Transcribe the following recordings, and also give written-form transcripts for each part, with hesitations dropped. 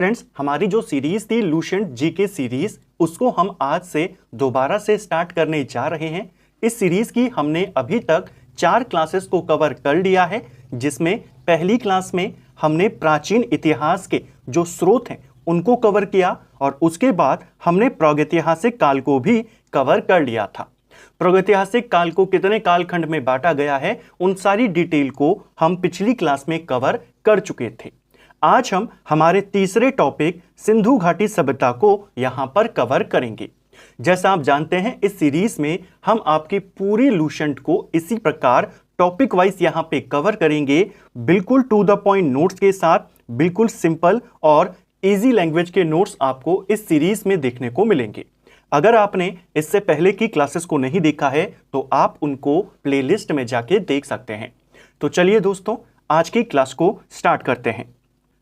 Friends, हमारी जो series थी लुसेंट जीके सीरीज, उसको हम आज से दोबारा से स्टार्ट करने जा रहे हैं। इस सीरीज की हमने अभी तक 4 क्लासेस को कवर कर लिया है, जिसमें पहली क्लास में हमने प्राचीन इतिहास के जो स्रोत हैं उनको कवर किया और उसके बाद हमने प्रागैतिहासिक काल को भी कवर कर लिया था। प्रागैतिहासिक काल को कितने कालखंड में बांटा गया है, उन सारी डिटेल को हम पिछली क्लास में कवर कर चुके थे। आज हम हमारे तीसरे टॉपिक सिंधु घाटी सभ्यता को यहां पर कवर करेंगे। जैसा आप जानते हैं, इस सीरीज में हम आपकी पूरी लुसेंट को इसी प्रकार टॉपिक वाइज यहां पे कवर करेंगे, बिल्कुल टू द पॉइंट नोट्स के साथ। बिल्कुल सिंपल और इजी लैंग्वेज के नोट्स आपको इस सीरीज में देखने को मिलेंगे। अगर आपने इससे पहले की क्लासेस को नहीं देखा है तो आप उनको प्लेलिस्ट में जाके देख सकते हैं। तो चलिए दोस्तों, आज की क्लास को स्टार्ट करते हैं।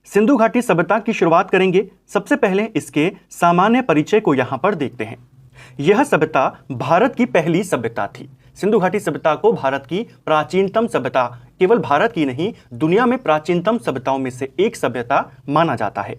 सिंधु घाटी सभ्यता की शुरुआत करेंगे। सबसे पहले इसके सामान्य परिचय को यहां पर देखते हैं। यह सभ्यता भारत की पहली सभ्यता थी। सिंधु घाटी सभ्यता को भारत की प्राचीनतम सभ्यता, केवल भारत की नहीं, दुनिया में प्राचीनतम सभ्यताओं में से एक सभ्यता माना जाता है।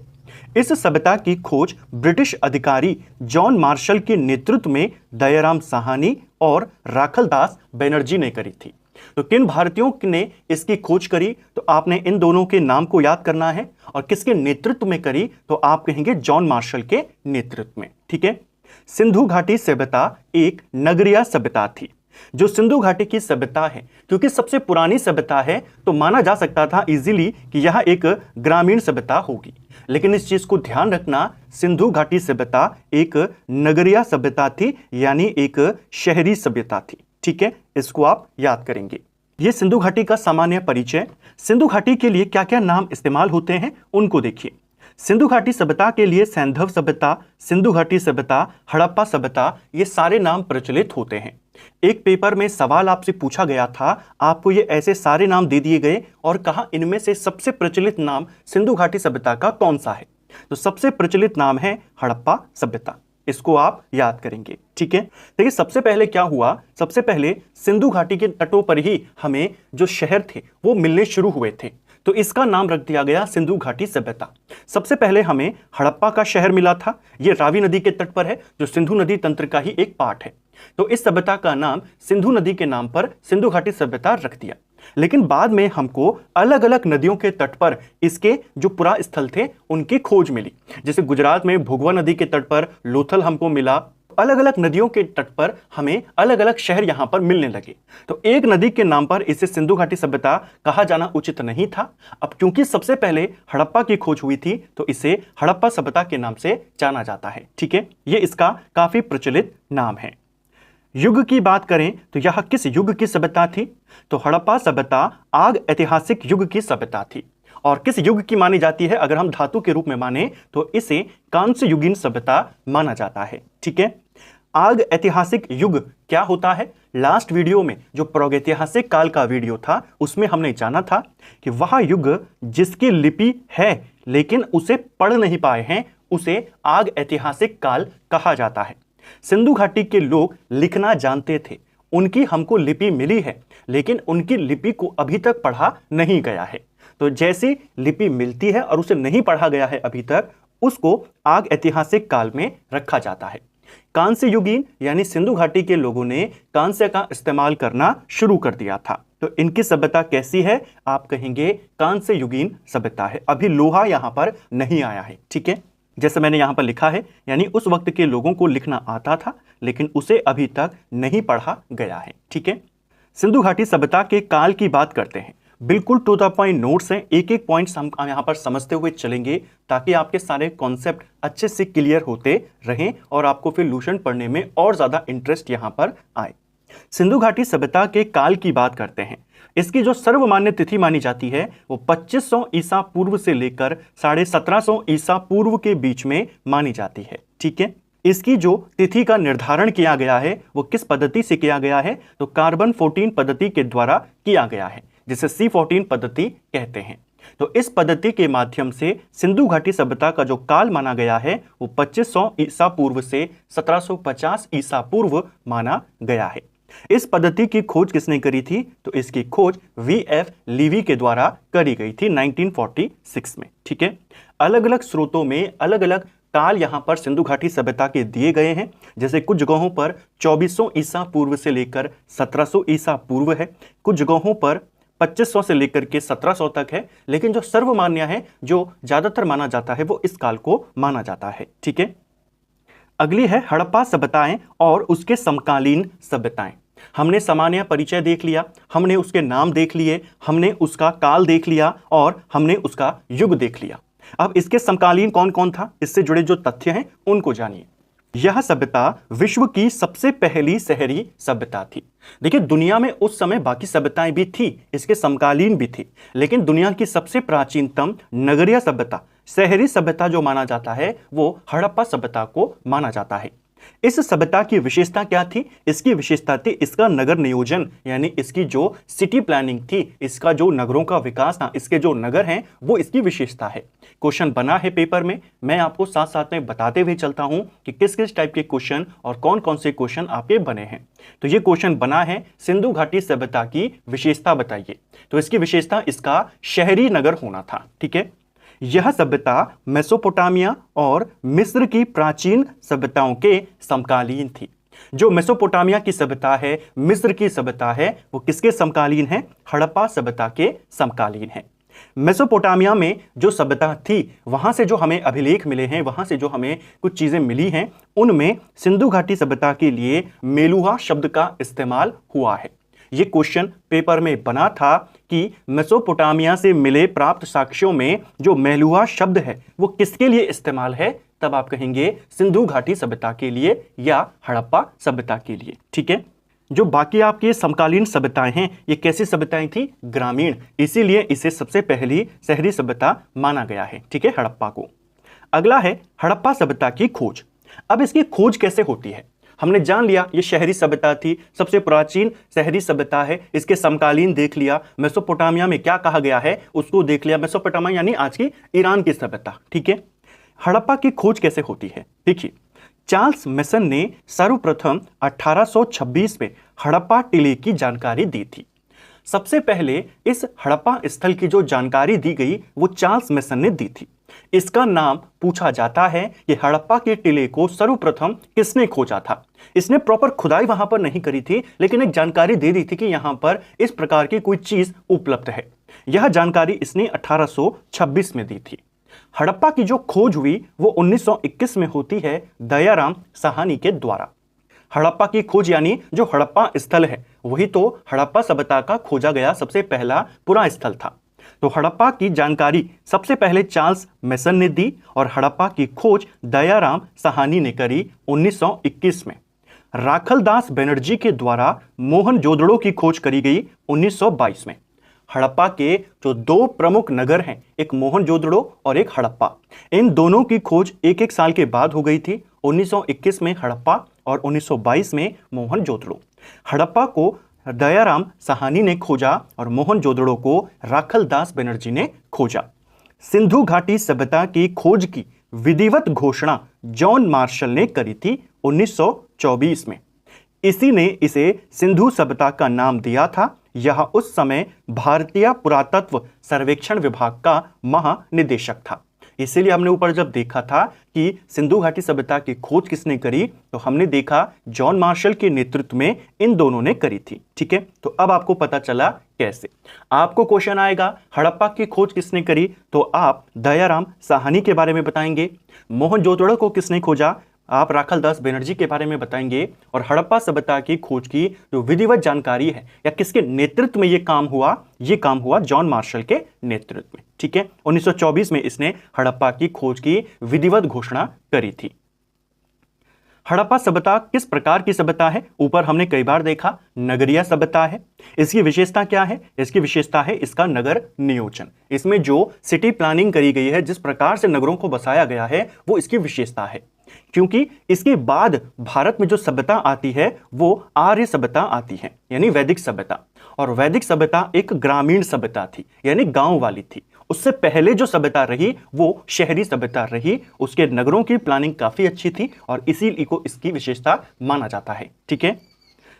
इस सभ्यता की खोज ब्रिटिश अधिकारी जॉन मार्शल के नेतृत्व में दयाराम साहनी और राखलदास बनर्जी ने करी थी। तो किन भारतीयों ने इसकी खोज करी, तो आपने इन दोनों के नाम को याद करना है। और किसके नेतृत्व में करी, तो आप कहेंगे जॉन मार्शल के नेतृत्व में। ठीक है। सिंधु घाटी सभ्यता एक नगरीय सभ्यता थी। जो सिंधु घाटी की सभ्यता है, क्योंकि सबसे पुरानी सभ्यता है, तो माना जा सकता था इजीली कि यह एक ग्रामीण सभ्यता होगी। लेकिन इस चीज को ध्यान रखना, सिंधु घाटी सभ्यता एक नगरीय सभ्यता थी, यानी एक शहरी सभ्यता थी। ठीक है, इसको आप याद करेंगे। यह सिंधु घाटी का सामान्य परिचय। सिंधु घाटी के लिए क्या क्या नाम इस्तेमाल होते हैं उनको देखिए। सिंधु घाटी सभ्यता के लिए सैंधव सभ्यता, सिंधु घाटी सभ्यता, हड़प्पा सभ्यता, ये सारे नाम प्रचलित होते हैं। एक पेपर में सवाल आपसे पूछा गया था, आपको ये ऐसे सारे नाम दे दिए गए और कहा इनमें से सबसे प्रचलित नाम सिंधु घाटी सभ्यता का कौन सा है। तो सबसे प्रचलित नाम है हड़प्पा सभ्यता। इसको आप याद करेंगे। ठीक है। देखिए, सबसे पहले क्या हुआ, सबसे पहले सिंधु घाटी के तटों पर ही हमें जो शहर थे वो मिलने शुरू हुए थे, तो इसका नाम रख दिया गया सिंधु घाटी सभ्यता। सबसे पहले हमें हड़प्पा का शहर मिला था। यह रावी नदी के तट पर है, जो सिंधु नदी तंत्र का ही एक पार्ट है। तो इस सभ्यता का नाम सिंधु नदी के नाम पर सिंधु घाटी सभ्यता रख दिया। लेकिन बाद में हमको अलग अलग नदियों के तट पर इसके जो पुरा स्थल थे उनकी खोज मिली। जैसे गुजरात में भोगवा नदी के तट पर लोथल हमको मिला। अलग अलग नदियों के तट पर हमें अलग अलग शहर यहां पर मिलने लगे। तो एक नदी के नाम पर इसे सिंधु घाटी सभ्यता कहा जाना उचित नहीं था। अब क्योंकि सबसे पहले हड़प्पा की खोज हुई थी, तो इसे हड़प्पा सभ्यता के नाम से जाना जाता है। ठीक है, ये इसका काफी प्रचलित नाम है। युग की बात करें तो यह किस युग की सभ्यता थी, तो हड़प्पा सभ्यता आग ऐतिहासिक युग की सभ्यता थी। और किस युग की मानी जाती है, अगर हम धातु के रूप में माने तो इसे कांस्य युगीन सभ्यता माना जाता है। ठीक है। आग ऐतिहासिक युग क्या होता है, लास्ट वीडियो में जो प्रागैतिहासिक काल का वीडियो था उसमें हमने जाना था कि वह युग जिसकी लिपि है लेकिन उसे पढ़ नहीं पाए हैं, उसे आग ऐतिहासिक काल कहा जाता है। सिंधु घाटी के लोग लिखना जानते थे, उनकी हमको लिपि मिली है, लेकिन उनकी लिपि को अभी तक पढ़ा नहीं गया है। तो जैसी लिपि मिलती है और उसे नहीं पढ़ा गया है अभी तक, उसको आग ऐतिहासिक काल में रखा जाता है। कांस्य युगीन यानी सिंधु घाटी के लोगों ने कांस्य का इस्तेमाल करना शुरू कर दिया था। तो इनकी सभ्यता कैसी है, आप कहेंगे कांस्य युगीन सभ्यता है। अभी लोहा यहां पर नहीं आया है। ठीक है, जैसे मैंने यहां पर लिखा है, यानी उस वक्त के लोगों को लिखना आता था लेकिन उसे अभी तक नहीं पढ़ा गया है। ठीक है। सिंधु घाटी सभ्यता के काल की बात करते हैं। बिल्कुल टू द पॉइंट नोट्स हैं, एक एक पॉइंट हम यहां पर समझते हुए चलेंगे ताकि आपके सारे कॉन्सेप्ट अच्छे से क्लियर होते रहें और आपको फिर लुसेंट पढ़ने में और ज्यादा इंटरेस्ट यहां पर आए। सिंधु घाटी सभ्यता के काल की बात करते हैं। इसकी जो सर्वमान्य तिथि मानी जाती है वो 2500 ईसा पूर्व से लेकर 1750 ईसा पूर्व के बीच में मानी जाती है। ठीक है। इसकी जो तिथि का निर्धारण किया गया है वो किस पद्धति से किया गया है, तो कार्बन 14 पद्धति के द्वारा किया गया है, जिसे C14 पद्धति कहते हैं। तो इस पद्धति के माध्यम से सिंधु घाटी सभ्यता का जो काल माना गया है वो 2500 ईसा पूर्व से 1750 ईसा पूर्व माना गया है। इस पद्धति की खोज किसने करी थी? तो इसकी खोज वीएफ लीवी के द्वारा करी गई थी 1946 में। ठीक है, अलग अलग स्रोतों में अलग अलग काल यहां पर सिंधु घाटी सभ्यता के दिए गए हैं। जैसे कुछ जगहों पर 2400 ईसा पूर्व से लेकर 1700 ईसा पूर्व है, कुछ जगहों पर 2500 से लेकर के 1700 तक है, लेकिन जो सर्वमान्य है, जो ज्यादातर माना जाता है, वो इस काल को माना जाता है। ठीक है, अगली है हड़प्पा सभ्यताएं और उसके समकालीन सभ्यताएं। हमने सामान्य परिचय देख लिया, हमने उसके नाम देख लिए, हमने उसका काल देख लिया और हमने उसका युग देख लिया। अब इसके समकालीन कौन कौन था, इससे जुड़े जो तथ्य हैं उनको जानिए। यह सभ्यता विश्व की सबसे पहली शहरी सभ्यता थी। देखिए, दुनिया में उस समय बाकी सभ्यताएं भी थी, इसके समकालीन भी थी, लेकिन दुनिया की सबसे प्राचीनतम नगरीय सभ्यता, शहरी सभ्यता जो माना जाता है, वो हड़प्पा सभ्यता को माना जाता है। इस सभ्यता की विशेषता क्या थी? इसकी विशेषता थी इसका नगर नियोजन, यानी इसकी जो सिटी प्लानिंग थी, इसका जो नगरों का विकास था, इसके जो नगर हैं, वो इसकी विशेषता है। क्वेश्चन बना है पेपर में, मैं आपको साथ साथ में बताते हुए चलता हूं कि किस किस टाइप के क्वेश्चन और कौन कौन से क्वेश्चन आपके बने हैं। तो ये क्वेश्चन बना है सिंधु घाटी सभ्यता की विशेषता बताइए। तो इसकी विशेषता इसका शहरी नगर होना था। ठीक है, यह सभ्यता मेसोपोटामिया और मिस्र की प्राचीन सभ्यताओं के समकालीन थी। जो मेसोपोटामिया की सभ्यता है, मिस्र की सभ्यता है, वो किसके समकालीन है? हड़प्पा सभ्यता के समकालीन है। मेसोपोटामिया में जो सभ्यता थी, वहां से जो हमें अभिलेख मिले हैं, वहां से जो हमें कुछ चीजें मिली हैं, उनमें सिंधु घाटी सभ्यता के लिए मेलुहा शब्द का इस्तेमाल हुआ है। ये क्वेश्चन पेपर में बना था कि मेसोपोटामिया से मिले प्राप्त साक्ष्यों में जो मेलुहा शब्द है, वो किसके लिए इस्तेमाल है? तब आप कहेंगे सिंधु घाटी सभ्यता के लिए या हड़प्पा सभ्यता के लिए। ठीक है, जो बाकी आपकी समकालीन सभ्यताएं हैं, ये कैसी सभ्यताएं थी? ग्रामीण, इसीलिए इसे सबसे पहली शहरी सभ्यता माना गया है। ठीक है, हड़प्पा को। अगला है हड़प्पा सभ्यता की खोज। अब इसकी खोज कैसे होती है? हमने जान लिया ये शहरी सभ्यता थी, सबसे प्राचीन शहरी सभ्यता है, इसके समकालीन देख लिया, मेसोपोटामिया में क्या कहा गया है उसको देख लिया, मेसोपोटामिया यानी आज की ईरान की सभ्यता। ठीक है, हड़प्पा की खोज कैसे होती है? देखिए, चार्ल्स मेसन ने सर्वप्रथम 1826 में हड़प्पा टीले की जानकारी दी थी। सबसे पहले इस हड़प्पा स्थल की जो जानकारी दी गई वो चार्ल्स मेसन ने दी थी। इसका नाम पूछा जाता है कि हड़प्पा के टीले को सर्वप्रथम किसने खोजा था। इसने प्रॉपर खुदाई वहां पर नहीं करी थी, लेकिन एक जानकारी दे दी थी कि यहां पर इस प्रकार की कोई चीज उपलब्ध है। यह जानकारी इसने 1826 में दी थी। हड़प्पा की जो खोज हुई वो 1921 में होती है दयाराम साहनी के द्वारा। हड़प्पा की खोज यानी जो हड़प्पा स्थल है, वही तो हड़प्पा सभ्यता का खोजा गया सबसे पहला पुरा स्थल था। तो हड़प्पा की जानकारी सबसे पहले चार्ल्स मेसन ने दी और हड़प्पा की खोज दयाराम साहनी ने करी 1921 में। राखलदास बनर्जी के द्वारा मोहनजोदड़ो की खोज करी गई 1922 में। हड़प्पा के जो दो प्रमुख नगर हैं, एक मोहनजोदड़ो और एक हड़प्पा, इन दोनों की खोज एक एक साल के बाद हो गई थी। 1921 में हड़प्पा और 1922 में मोहनजोदड़ो। हड़प्पा को दयाराम साहनी ने खोजा और मोहनजोदड़ो को राखलदास बनर्जी ने खोजा। सिंधु घाटी सभ्यता की खोज की विधिवत घोषणा जॉन मार्शल ने करी थी 1924 में। इसी ने इसे सिंधु सभ्यता का नाम दिया था। यह उस समय भारतीय पुरातत्व सर्वेक्षण विभाग का महानिदेशक था। इसीलिए हमने ऊपर जब देखा था कि सिंधु घाटी सभ्यता की खोज किसने करी, तो हमने देखा जॉन मार्शल के नेतृत्व में इन दोनों ने करी थी। ठीक है, तो अब आपको पता चला कैसे। आपको क्वेश्चन आएगा हड़प्पा की खोज किसने करी, तो आप दयाराम साहनी के बारे में बताएंगे। मोहनजोदड़ो को किसने खोजा, आप राखलदास बनर्जी के बारे में बताएंगे। और हड़प्पा सभ्यता की खोज की जो विधिवत जानकारी है या किसके नेतृत्व में ये काम हुआ जॉन मार्शल के नेतृत्व में। ठीक है, 1924 में इसने हड़प्पा की खोज की विधिवत घोषणा करी थी। हड़प्पा सभ्यता किस प्रकार की सभ्यता है? ऊपर हमने कई बार देखा नगरीय सभ्यता है। इसकी विशेषता क्या है? इसकी विशेषता है इसका नगर नियोजन। इसमें जो सिटी प्लानिंग करी गई है, जिस प्रकार से नगरों को बसाया गया है, वो इसकी विशेषता है। क्योंकि इसके बाद भारत में जो सभ्यता आती है वो आर्य सभ्यता आती है, यानी वैदिक सभ्यता। और वैदिक सभ्यता एक ग्रामीण सभ्यता थी, यानी गांव वाली थी। उससे पहले जो सभ्यता रही वो शहरी सभ्यता रही। उसके नगरों की प्लानिंग काफी अच्छी थी और इसीलिए को इसकी विशेषता माना जाता है। ठीक है,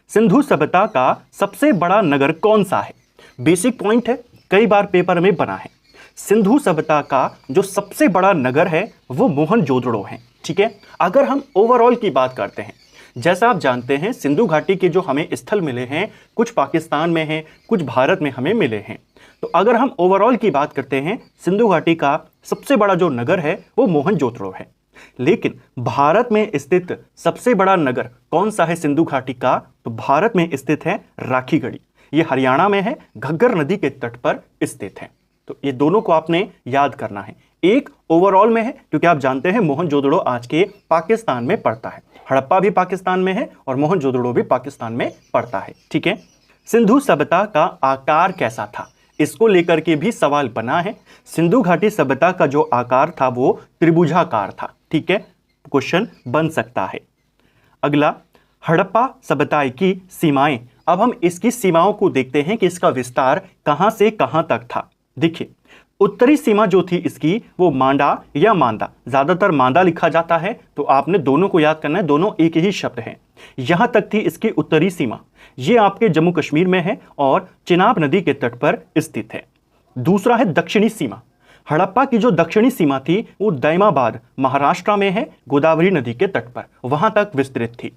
सिंधु सभ्यता का सबसे बड़ा नगर कौन सा है? बेसिक पॉइंट है, कई बार पेपर में बना है। सिंधु सभ्यता का जो सबसे बड़ा नगर है वो मोहनजोदड़ो है। ठीक है, अगर हम ओवरऑल की बात करते हैं, जैसा आप जानते हैं सिंधु घाटी के जो हमें स्थल मिले हैं, कुछ पाकिस्तान में हैं, कुछ भारत में हमें मिले हैं। तो अगर हम ओवरऑल की बात करते हैं, सिंधु घाटी का सबसे बड़ा जो नगर है वो मोहनजोदड़ो है। लेकिन भारत में स्थित सबसे बड़ा नगर कौन सा है सिंधु घाटी का? तो भारत में स्थित है राखीगढ़ी। ये हरियाणा में है, घग्गर नदी के तट पर स्थित है। तो ये दोनों को आपने याद करना है। एक ओवरऑल में है क्योंकि आप जानते हैं मोहनजोदड़ो आज के पाकिस्तान में पड़ता है, हड़प्पा भी पाकिस्तान में है और मोहनजोदड़ो भी पाकिस्तान में पड़ता है। ठीक है, सिंधु सभ्यता का आकार कैसा था, इसको लेकर के भी सवाल बना है। सिंधु घाटी सभ्यता का जो आकार था वो त्रिभुजाकार था। ठीक है, क्वेश्चन बन सकता है। अगला, हड़प्पा सभ्यता की सीमाएं। अब हम इसकी सीमाओं को देखते हैं कि इसका विस्तार कहां से कहां तक था। देखिए, उत्तरी सीमा जो थी इसकी वो मांडा या मांदा, ज्यादातर मांदा लिखा जाता है, तो आपने दोनों को याद करना है, दोनों एक ही शब्द हैं। यहां तक थी इसकी उत्तरी सीमा, ये आपके जम्मू कश्मीर में है और चिनाब नदी के तट पर स्थित है। दूसरा है दक्षिणी सीमा। हड़प्पा की जो दक्षिणी सीमा थी वो दैमाबाद महाराष्ट्र में है, गोदावरी नदी के तट पर, वहां तक विस्तृत थी।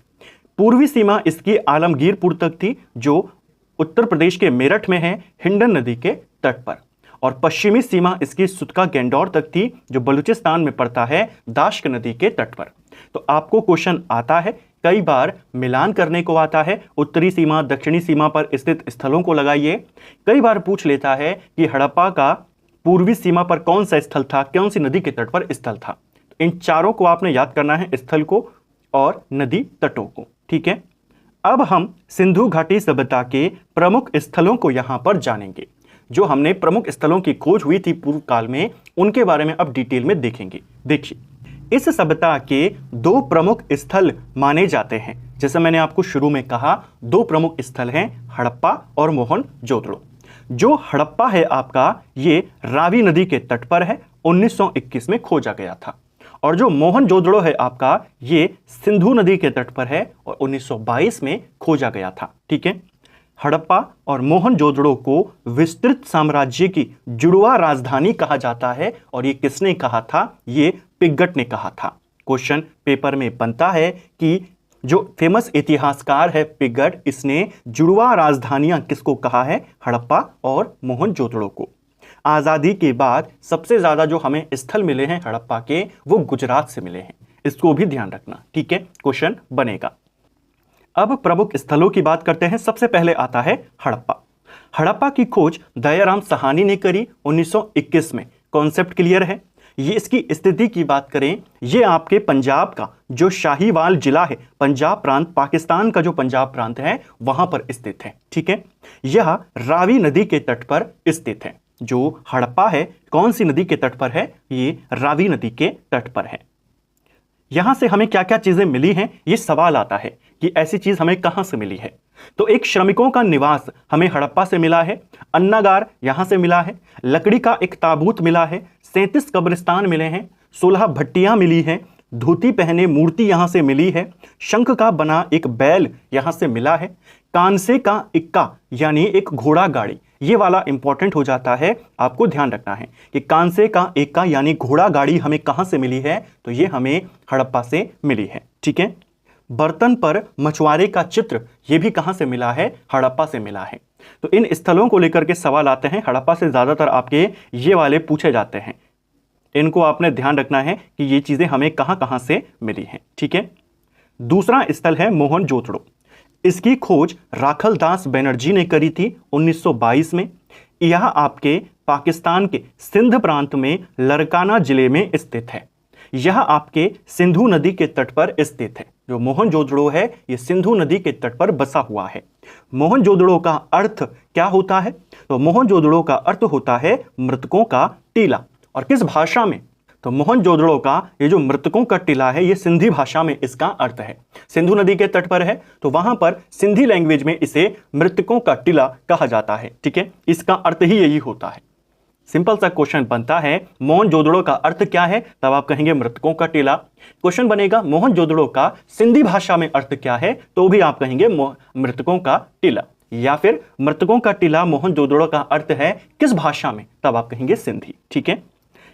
पूर्वी सीमा इसकी आलमगीरपुर तक थी जो उत्तर प्रदेश के मेरठ में है, हिंडन नदी के तट पर। और पश्चिमी सीमा इसकी सुतका गैंडौर तक थी जो बलूचिस्तान में पड़ता है, दाश्क नदी के तट पर। तो आपको क्वेश्चन आता है, कई बार मिलान करने को आता है, उत्तरी सीमा दक्षिणी सीमा पर स्थित स्थलों को लगाइए। कई बार पूछ लेता है कि हड़प्पा का पूर्वी सीमा पर कौन सा स्थल था, कौन सी नदी के तट पर स्थल था। इन चारों को आपने याद करना है, स्थल को और नदी तटों को। ठीक है, अब हम सिंधु घाटी सभ्यता के प्रमुख स्थलों को यहां पर जानेंगे। जो हमने प्रमुख स्थलों की खोज हुई थी पूर्व काल में, उनके बारे में अब डिटेल में देखेंगे। देखिए, इस सभ्यता के दो प्रमुख स्थल माने जाते हैं। जैसे मैंने आपको शुरू में कहा, दो प्रमुख स्थल हैं, हड़प्पा और मोहनजोदड़ो। जो हड़प्पा है आपका, ये रावी नदी के तट पर है, 1921 में खोजा गया था। और जो मोहनजोदड़ो है आपका, ये सिंधु नदी के तट पर है और 1922 में खोजा गया था। ठीक है, हड़प्पा और मोहनजोदड़ो को विस्तृत साम्राज्य की जुड़वा राजधानी कहा जाता है। और ये किसने कहा था? ये पिगट ने कहा था। क्वेश्चन पेपर में बनता है कि जो फेमस इतिहासकार है पिगट, इसने जुड़वा राजधानियां किसको कहा है? हड़प्पा और मोहनजोदड़ो को। आजादी के बाद सबसे ज्यादा जो हमें स्थल मिले हैं हड़प्पा के, वो गुजरात से मिले हैं, इसको भी ध्यान रखना। ठीक है, क्वेश्चन बनेगा। अब प्रमुख स्थलों की बात करते हैं। सबसे पहले आता है हड़प्पा। हड़प्पा की खोज दयाराम साहनी ने करी 1921 में। कॉन्सेप्ट क्लियर है। ये इसकी स्थिति की बात करें, ये आपके पंजाब का जो शाहीवाल जिला है, पंजाब प्रांत, पाकिस्तान का जो पंजाब प्रांत है, वहां पर स्थित है। ठीक है, यह रावी नदी के तट पर स्थित है। जो हड़प्पा है कौन सी नदी के तट पर है? ये रावी नदी के तट पर है। यहां से हमें क्या क्या चीजें मिली हैं, ये सवाल आता है कि ऐसी चीज हमें कहां से मिली है। तो एक श्रमिकों का निवास हमें हड़प्पा से मिला है, अन्नागार यहां से मिला है, लकड़ी का एक ताबूत मिला है, 37 कब्रिस्तान मिले हैं, 16 भट्टियां मिली हैं, धोती पहने मूर्ति यहां से मिली है, शंख का बना एक बैल यहां से मिला है, कांसे का इक्का यानी एक घोड़ा गाड़ी, ये वाला इंपॉर्टेंट हो जाता है, आपको ध्यान रखना है कि कांसे का इक्का यानी घोड़ा गाड़ी हमें कहां से मिली है? तो ये हमें हड़प्पा से मिली है। ठीक है, बर्तन पर मछुआरे का चित्र, ये भी कहां से मिला है? हड़प्पा से मिला है। तो इन स्थलों को लेकर के सवाल आते हैं, हड़प्पा से ज्यादातर आपके ये वाले पूछे जाते हैं। इनको आपने ध्यान रखना है कि ये चीजें हमें कहां कहां से मिली हैं। ठीक है, दूसरा स्थल है मोहनजोदड़ो। इसकी खोज राखल दास बनर्जी ने करी थी 1922 में। यह आपके पाकिस्तान के सिंध प्रांत में लरकाना जिले में स्थित है। यह आपके सिंधु नदी के तट पर स्थित है। जो मोहनजोदड़ो है ये सिंधु नदी के तट पर बसा हुआ है। मोहनजोदड़ो का अर्थ क्या होता है? तो मोहनजोदड़ो का अर्थ होता है मृतकों का टीला। और किस भाषा में? तो मोहनजोदड़ो का ये जो मृतकों का टीला है, ये सिंधी भाषा में इसका अर्थ है। सिंधु नदी के तट पर है तो वहां पर सिंधी लैंग्वेज में इसे मृतकों का टीला कहा जाता है। ठीक है, इसका अर्थ ही यही होता है। सिंपल सा क्वेश्चन बनता है मोहनजोदड़ो का अर्थ क्या है, तब आप कहेंगे मृतकों का टीला। क्वेश्चन बनेगा मोहनजोदड़ो का सिंधी भाषा में अर्थ क्या है, तो भी आप कहेंगे मृतकों का टीला। या फिर मृतकों का टीला मोहनजोदड़ो का अर्थ है किस भाषा में, तब आप कहेंगे सिंधी। ठीक है,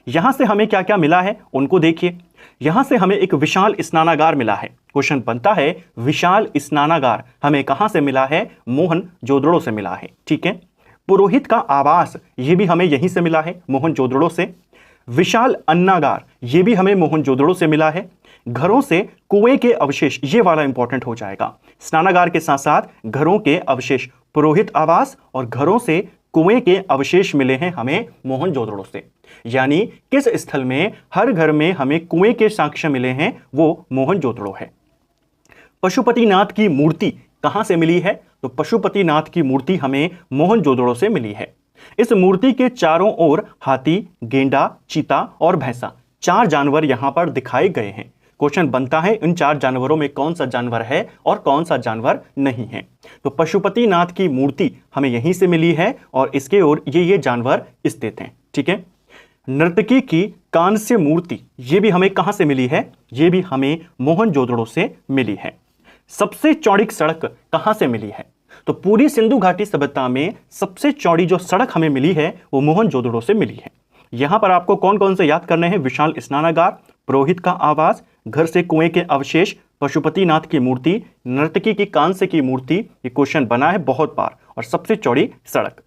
यहां से हमें क्या क्या मिला है उनको देखिए। यहां से हमें एक विशाल स्नानागार मिला है। क्वेश्चन बनता है विशाल स्नानागार हमें कहां से मिला है, मोहनजोदड़ो से मिला है। ठीक है, पुरोहित का आवास यह भी हमें यहीं से मिला है, मोहनजोदड़ो से। विशाल अन्नागार यह भी हमें मोहनजोदड़ो से मिला है। घरों से कुएं के अवशेष, ये वाला इंपॉर्टेंट हो जाएगा। स्नानागार के साथ साथ घरों के अवशेष, पुरोहित आवास और घरों से कुएं के अवशेष मिले हैं हमें मोहनजोदड़ो से। यानी किस स्थल में हर घर में हमें कुएं के साक्ष्य मिले हैं, वो मोहनजोदड़ो है। पशुपतिनाथ की मूर्ति कहां से मिली है, तो पशुपतिनाथ की मूर्ति हमें मोहनजोदड़ो से मिली है। इस मूर्ति के चारों ओर हाथी, गेंडा, चीता और भैंसा 4 जानवर यहां पर दिखाए गए हैं। क्वेश्चन बनता है इन 4 जानवरों में कौन सा जानवर है और कौन सा जानवर नहीं है। तो पशुपतिनाथ की मूर्ति हमें यहीं से मिली है और इसके ओर ये जानवर स्थित हैं। ठीक है, नर्तकी की कांस्य मूर्ति ये भी हमें कहां से मिली है, ये भी हमें मोहनजोदड़ो से मिली है। सबसे चौड़ी सड़क कहां से मिली है, तो पूरी सिंधु घाटी सभ्यता में सबसे चौड़ी जो सड़क हमें मिली है वो मोहनजोदड़ो से मिली है। यहां पर आपको कौन कौन से याद करने हैं, विशाल स्नानागार, पुरोहित का आवास, घर से कुएं के अवशेष, पशुपतिनाथ की मूर्ति, नर्तकी की कांस्य की मूर्ति। ये क्वेश्चन बना है बहुत बार, और सबसे चौड़ी सड़क।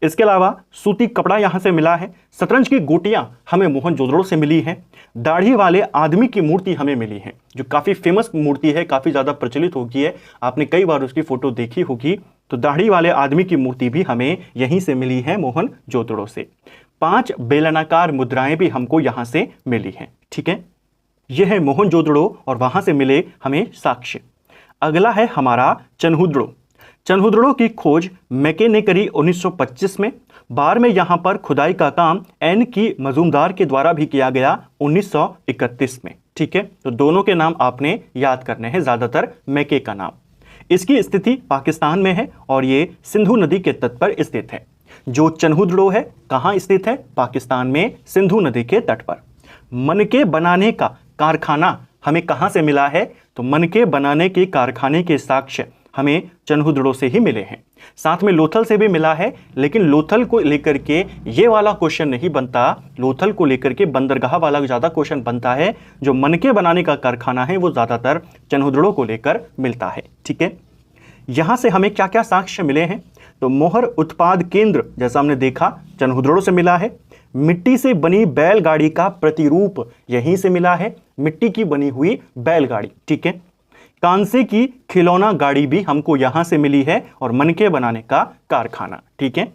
इसके अलावा सूती कपड़ा यहां से मिला है। शतरंज की गोटियां हमें मोहनजोदड़ो से मिली है। दाढ़ी वाले आदमी की मूर्ति हमें मिली है, जो काफी फेमस मूर्ति है, काफी ज्यादा प्रचलित होगी है, आपने कई बार उसकी फोटो देखी होगी। तो दाढ़ी वाले आदमी की मूर्ति भी हमें यहीं से मिली है, मोहनजोदड़ो से। 5 बेलनाकार मुद्राएं भी हमको यहां से मिली हैं। ठीक है, यह है मोहनजोदड़ो और वहां से मिले हमें साक्ष्य। अगला है हमारा चन्हुद्रो। चन्हुद्रो की खोज मैके ने करी 1925 में। बार में यहां पर खुदाई का काम एन की मजूमदार के द्वारा भी किया गया 1931 में। ठीक है, तो दोनों के नाम आपने याद करने हैं, ज्यादातर मैके का नाम। इसकी स्थिति पाकिस्तान में है और ये सिंधु नदी के तट पर स्थित है। जो चन्हुद्रो है कहां स्थित है, पाकिस्तान में सिंधु नदी के तट पर। मनके बनाने का कारखाना हमें कहां से मिला है, तो मनके बनाने के कारखाने के साक्ष्य हमें चन्हुद्रो से ही मिले हैं। साथ में लोथल से भी मिला है, लेकिन लोथल को लेकर के ये वाला क्वेश्चन नहीं बनता। लोथल को लेकर के बंदरगाह वाला ज्यादा क्वेश्चन बनता है। जो मनके बनाने का कारखाना है वो ज्यादातर चन्हुद्रो को लेकर मिलता है। ठीक है, यहां से हमें क्या क्या साक्ष्य मिले हैं, तो मोहर उत्पाद केंद्र जैसा हमने देखा चन्हुद्रो से मिला है। मिट्टी से बनी बैलगाड़ी का प्रतिरूप यहीं से मिला है, मिट्टी की बनी हुई बैलगाड़ी। ठीक है, कांसे की खिलौना गाड़ी भी हमको यहां से मिली है और मनके बनाने का कारखाना। ठीक है,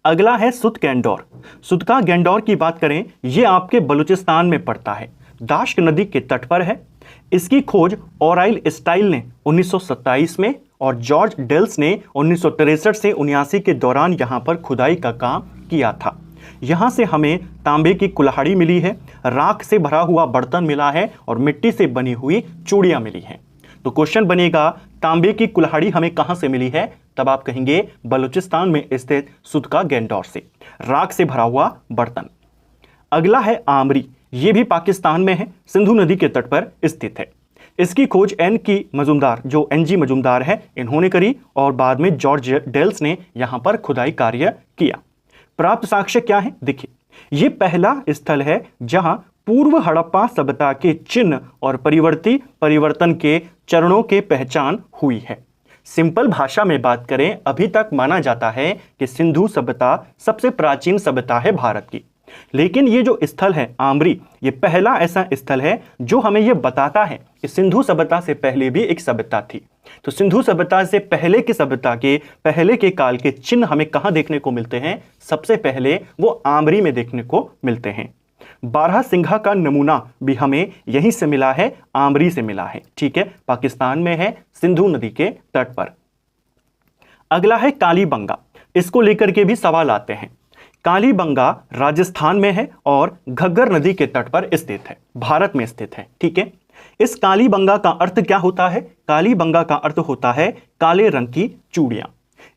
अगला है सुत गैंडोर। सुत का गैंडोर की बात करें, यह आपके बलूचिस्तान में पड़ता है, दाश्क नदी के तट पर है। इसकी खोज ओराइल स्टाइल ने 1927 में और जॉर्ज डेल्स ने 1963 से 79 के दौरान यहां पर खुदाई का काम किया था। यहां से हमें तांबे की कुल्हाड़ी मिली है, राख से भरा हुआ बर्तन मिला है और मिट्टी से बनी हुई चूड़ियां मिली हैं। तो क्वेश्चन बनेगा तांबे की कुल्हाड़ी हमें कहां से मिली है, तब आप कहेंगे बलूचिस्तान में स्थित सुत का गैंडोर से। राख से भरा हुआ बर्तन। अगला है आमरी, यह भी पाकिस्तान में है, सिंधु नदी के तट पर स्थित है। इसकी खोज एन की मजूमदार, जो NG मजूमदार है, इन्होंने करी और बाद में जॉर्ज डेल्स ने यहां पर खुदाई कार्य किया। प्राप्त साक्ष्य क्या है, देखिए, यह पहला स्थल है जहां पूर्व हड़प्पा सभ्यता के चिन्ह और परिवर्तन के चरणों के पहचान हुई है। सिंपल भाषा में बात करें, अभी तक माना जाता है कि सिंधु सभ्यता सबसे प्राचीन सभ्यता है भारत की। लेकिन ये जो स्थल है आमरी, ये पहला ऐसा स्थल है जो हमें यह बताता है कि सिंधु सभ्यता से पहले भी एक सभ्यता थी। तो सिंधु सभ्यता से पहले की सभ्यता के पहले के काल के चिन्ह हमें कहां देखने को मिलते हैं, सबसे पहले वो आमरी में देखने को मिलते हैं। बारहसिंघा का नमूना भी हमें यहीं से मिला है, आमरी से मिला है। ठीक है, पाकिस्तान में है, सिंधु नदी के तट पर। अगला है कालीबंगा, इसको लेकर के भी सवाल आते हैं। कालीबंगा राजस्थान में है और घग्गर नदी के तट पर स्थित है, भारत में स्थित है। ठीक है, इस कालीबंगा का अर्थ क्या होता है, कालीबंगा का अर्थ होता है काले रंग की चूड़ियां।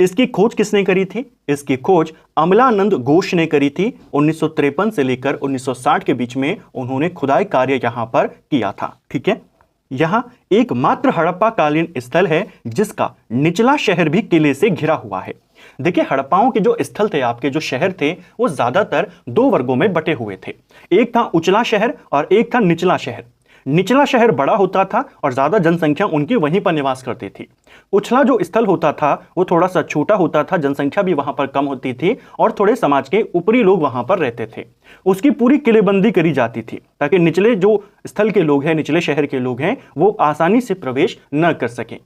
इसकी खोज किसने करी थी? इसकी खोज अमलानंद घोष ने करी थी। 1953 से लेकर 1960 के बीच में उन्होंने खुदाई कार्य यहां पर किया था। ठीक है, यहां एकमात्र हड़प्पा कालीन स्थल है जिसका निचला शहर भी किले से घिरा हुआ है। देखिए, हड़प्पाओं के जो स्थल थे, आपके जो शहर थे, वो ज्यादातर दो वर्गों में बटे हुए थे। एक था उचला शहर और एक था निचला शहर। निचला शहर बड़ा होता था और ज्यादा जनसंख्या उनकी वहीं पर निवास करती थी। उछला जो स्थल होता था वो थोड़ा सा छोटा होता था, जनसंख्या भी वहां पर कम होती थी और थोड़े समाज के ऊपरी लोग वहां पर रहते थे। उसकी पूरी किलेबंदी करी जाती थी ताकि निचले जो स्थल के लोग हैं, निचले शहर के लोग हैं, वो आसानी से प्रवेश न कर सकें।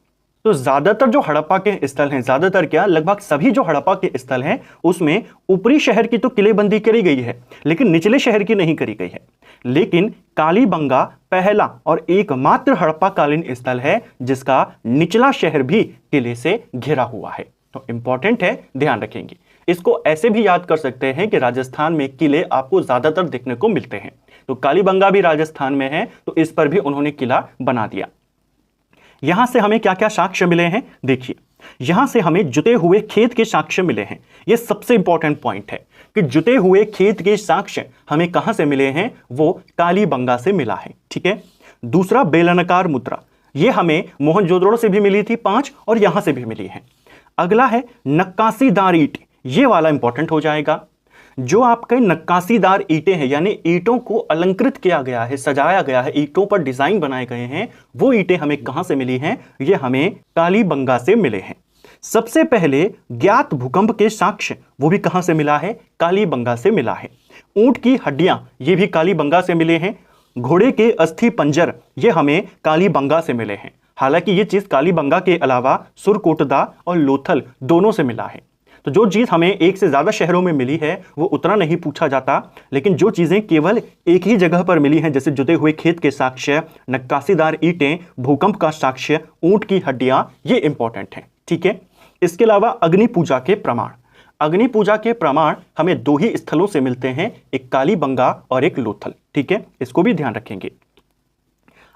तो ज्यादातर जो हड़प्पा के स्थल हैं, ज्यादातर क्या, लगभग सभी जो हड़प्पा के स्थल हैं उसमें ऊपरी शहर की तो किलेबंदी करी गई है, लेकिन निचले शहर की नहीं करी गई है। लेकिन कालीबंगा पहला और एकमात्र हड़प्पा कालीन स्थल है जिसका निचला शहर भी किले से घिरा हुआ है। तो इंपॉर्टेंट है, ध्यान रखेंगे। इसको ऐसे भी याद कर सकते हैं कि राजस्थान में किले आपको ज्यादातर देखने को मिलते हैं। तो कालीबंगा भी राजस्थान में है, तो इस पर भी उन्होंने किला बना दिया। यहां से हमें क्या क्या साक्ष्य मिले हैं? देखिए, यहां से हमें जुते हुए खेत के साक्ष्य मिले हैं। यह सबसे इंपॉर्टेंट पॉइंट है कि जुते हुए खेत के साक्ष्य हमें कहां से मिले हैं? वो कालीबंगा से मिला है। ठीक है। दूसरा, बेलनाकार मुद्रा, यह हमें मोहनजोदड़ो से भी मिली थी 5 और यहां से भी मिली है। अगला है नक्काशीदार ईंट, ये वाला इंपॉर्टेंट हो जाएगा। जो आपके नक्काशीदार ईंटें हैं, यानी ईंटों को अलंकृत किया गया है, सजाया गया है, ईंटों पर डिजाइन बनाए गए हैं, वो ईंटें हमें कहां से मिली हैं? ये हमें कालीबंगा से मिले हैं। सबसे पहले ज्ञात भूकंप के साक्ष्य, वो भी कहां से मिला है? कालीबंगा से मिला है। ऊंट की हड्डियां, ये भी कालीबंगा से मिले हैं। घोड़े के अस्थि पंजर, ये हमें कालीबंगा से मिले हैं। हालांकि ये चीज कालीबंगा के अलावा सुरकोटदा और लोथल दोनों से मिला है। तो जो चीज हमें एक से ज्यादा शहरों में मिली है वो उतना नहीं पूछा जाता, लेकिन जो चीजें केवल एक ही जगह पर मिली हैं, जैसे जुते हुए खेत के साक्ष्य, नक्काशीदार ईंटें, भूकंप का साक्ष्य, ऊंट की हड्डियां, ये इंपॉर्टेंट है। ठीक है। इसके अलावा अग्नि पूजा के प्रमाण, अग्नि पूजा के प्रमाण हमें 2 ही स्थलों से मिलते हैं, एक कालीबंगा और एक लोथल। ठीक है, इसको भी ध्यान रखेंगे।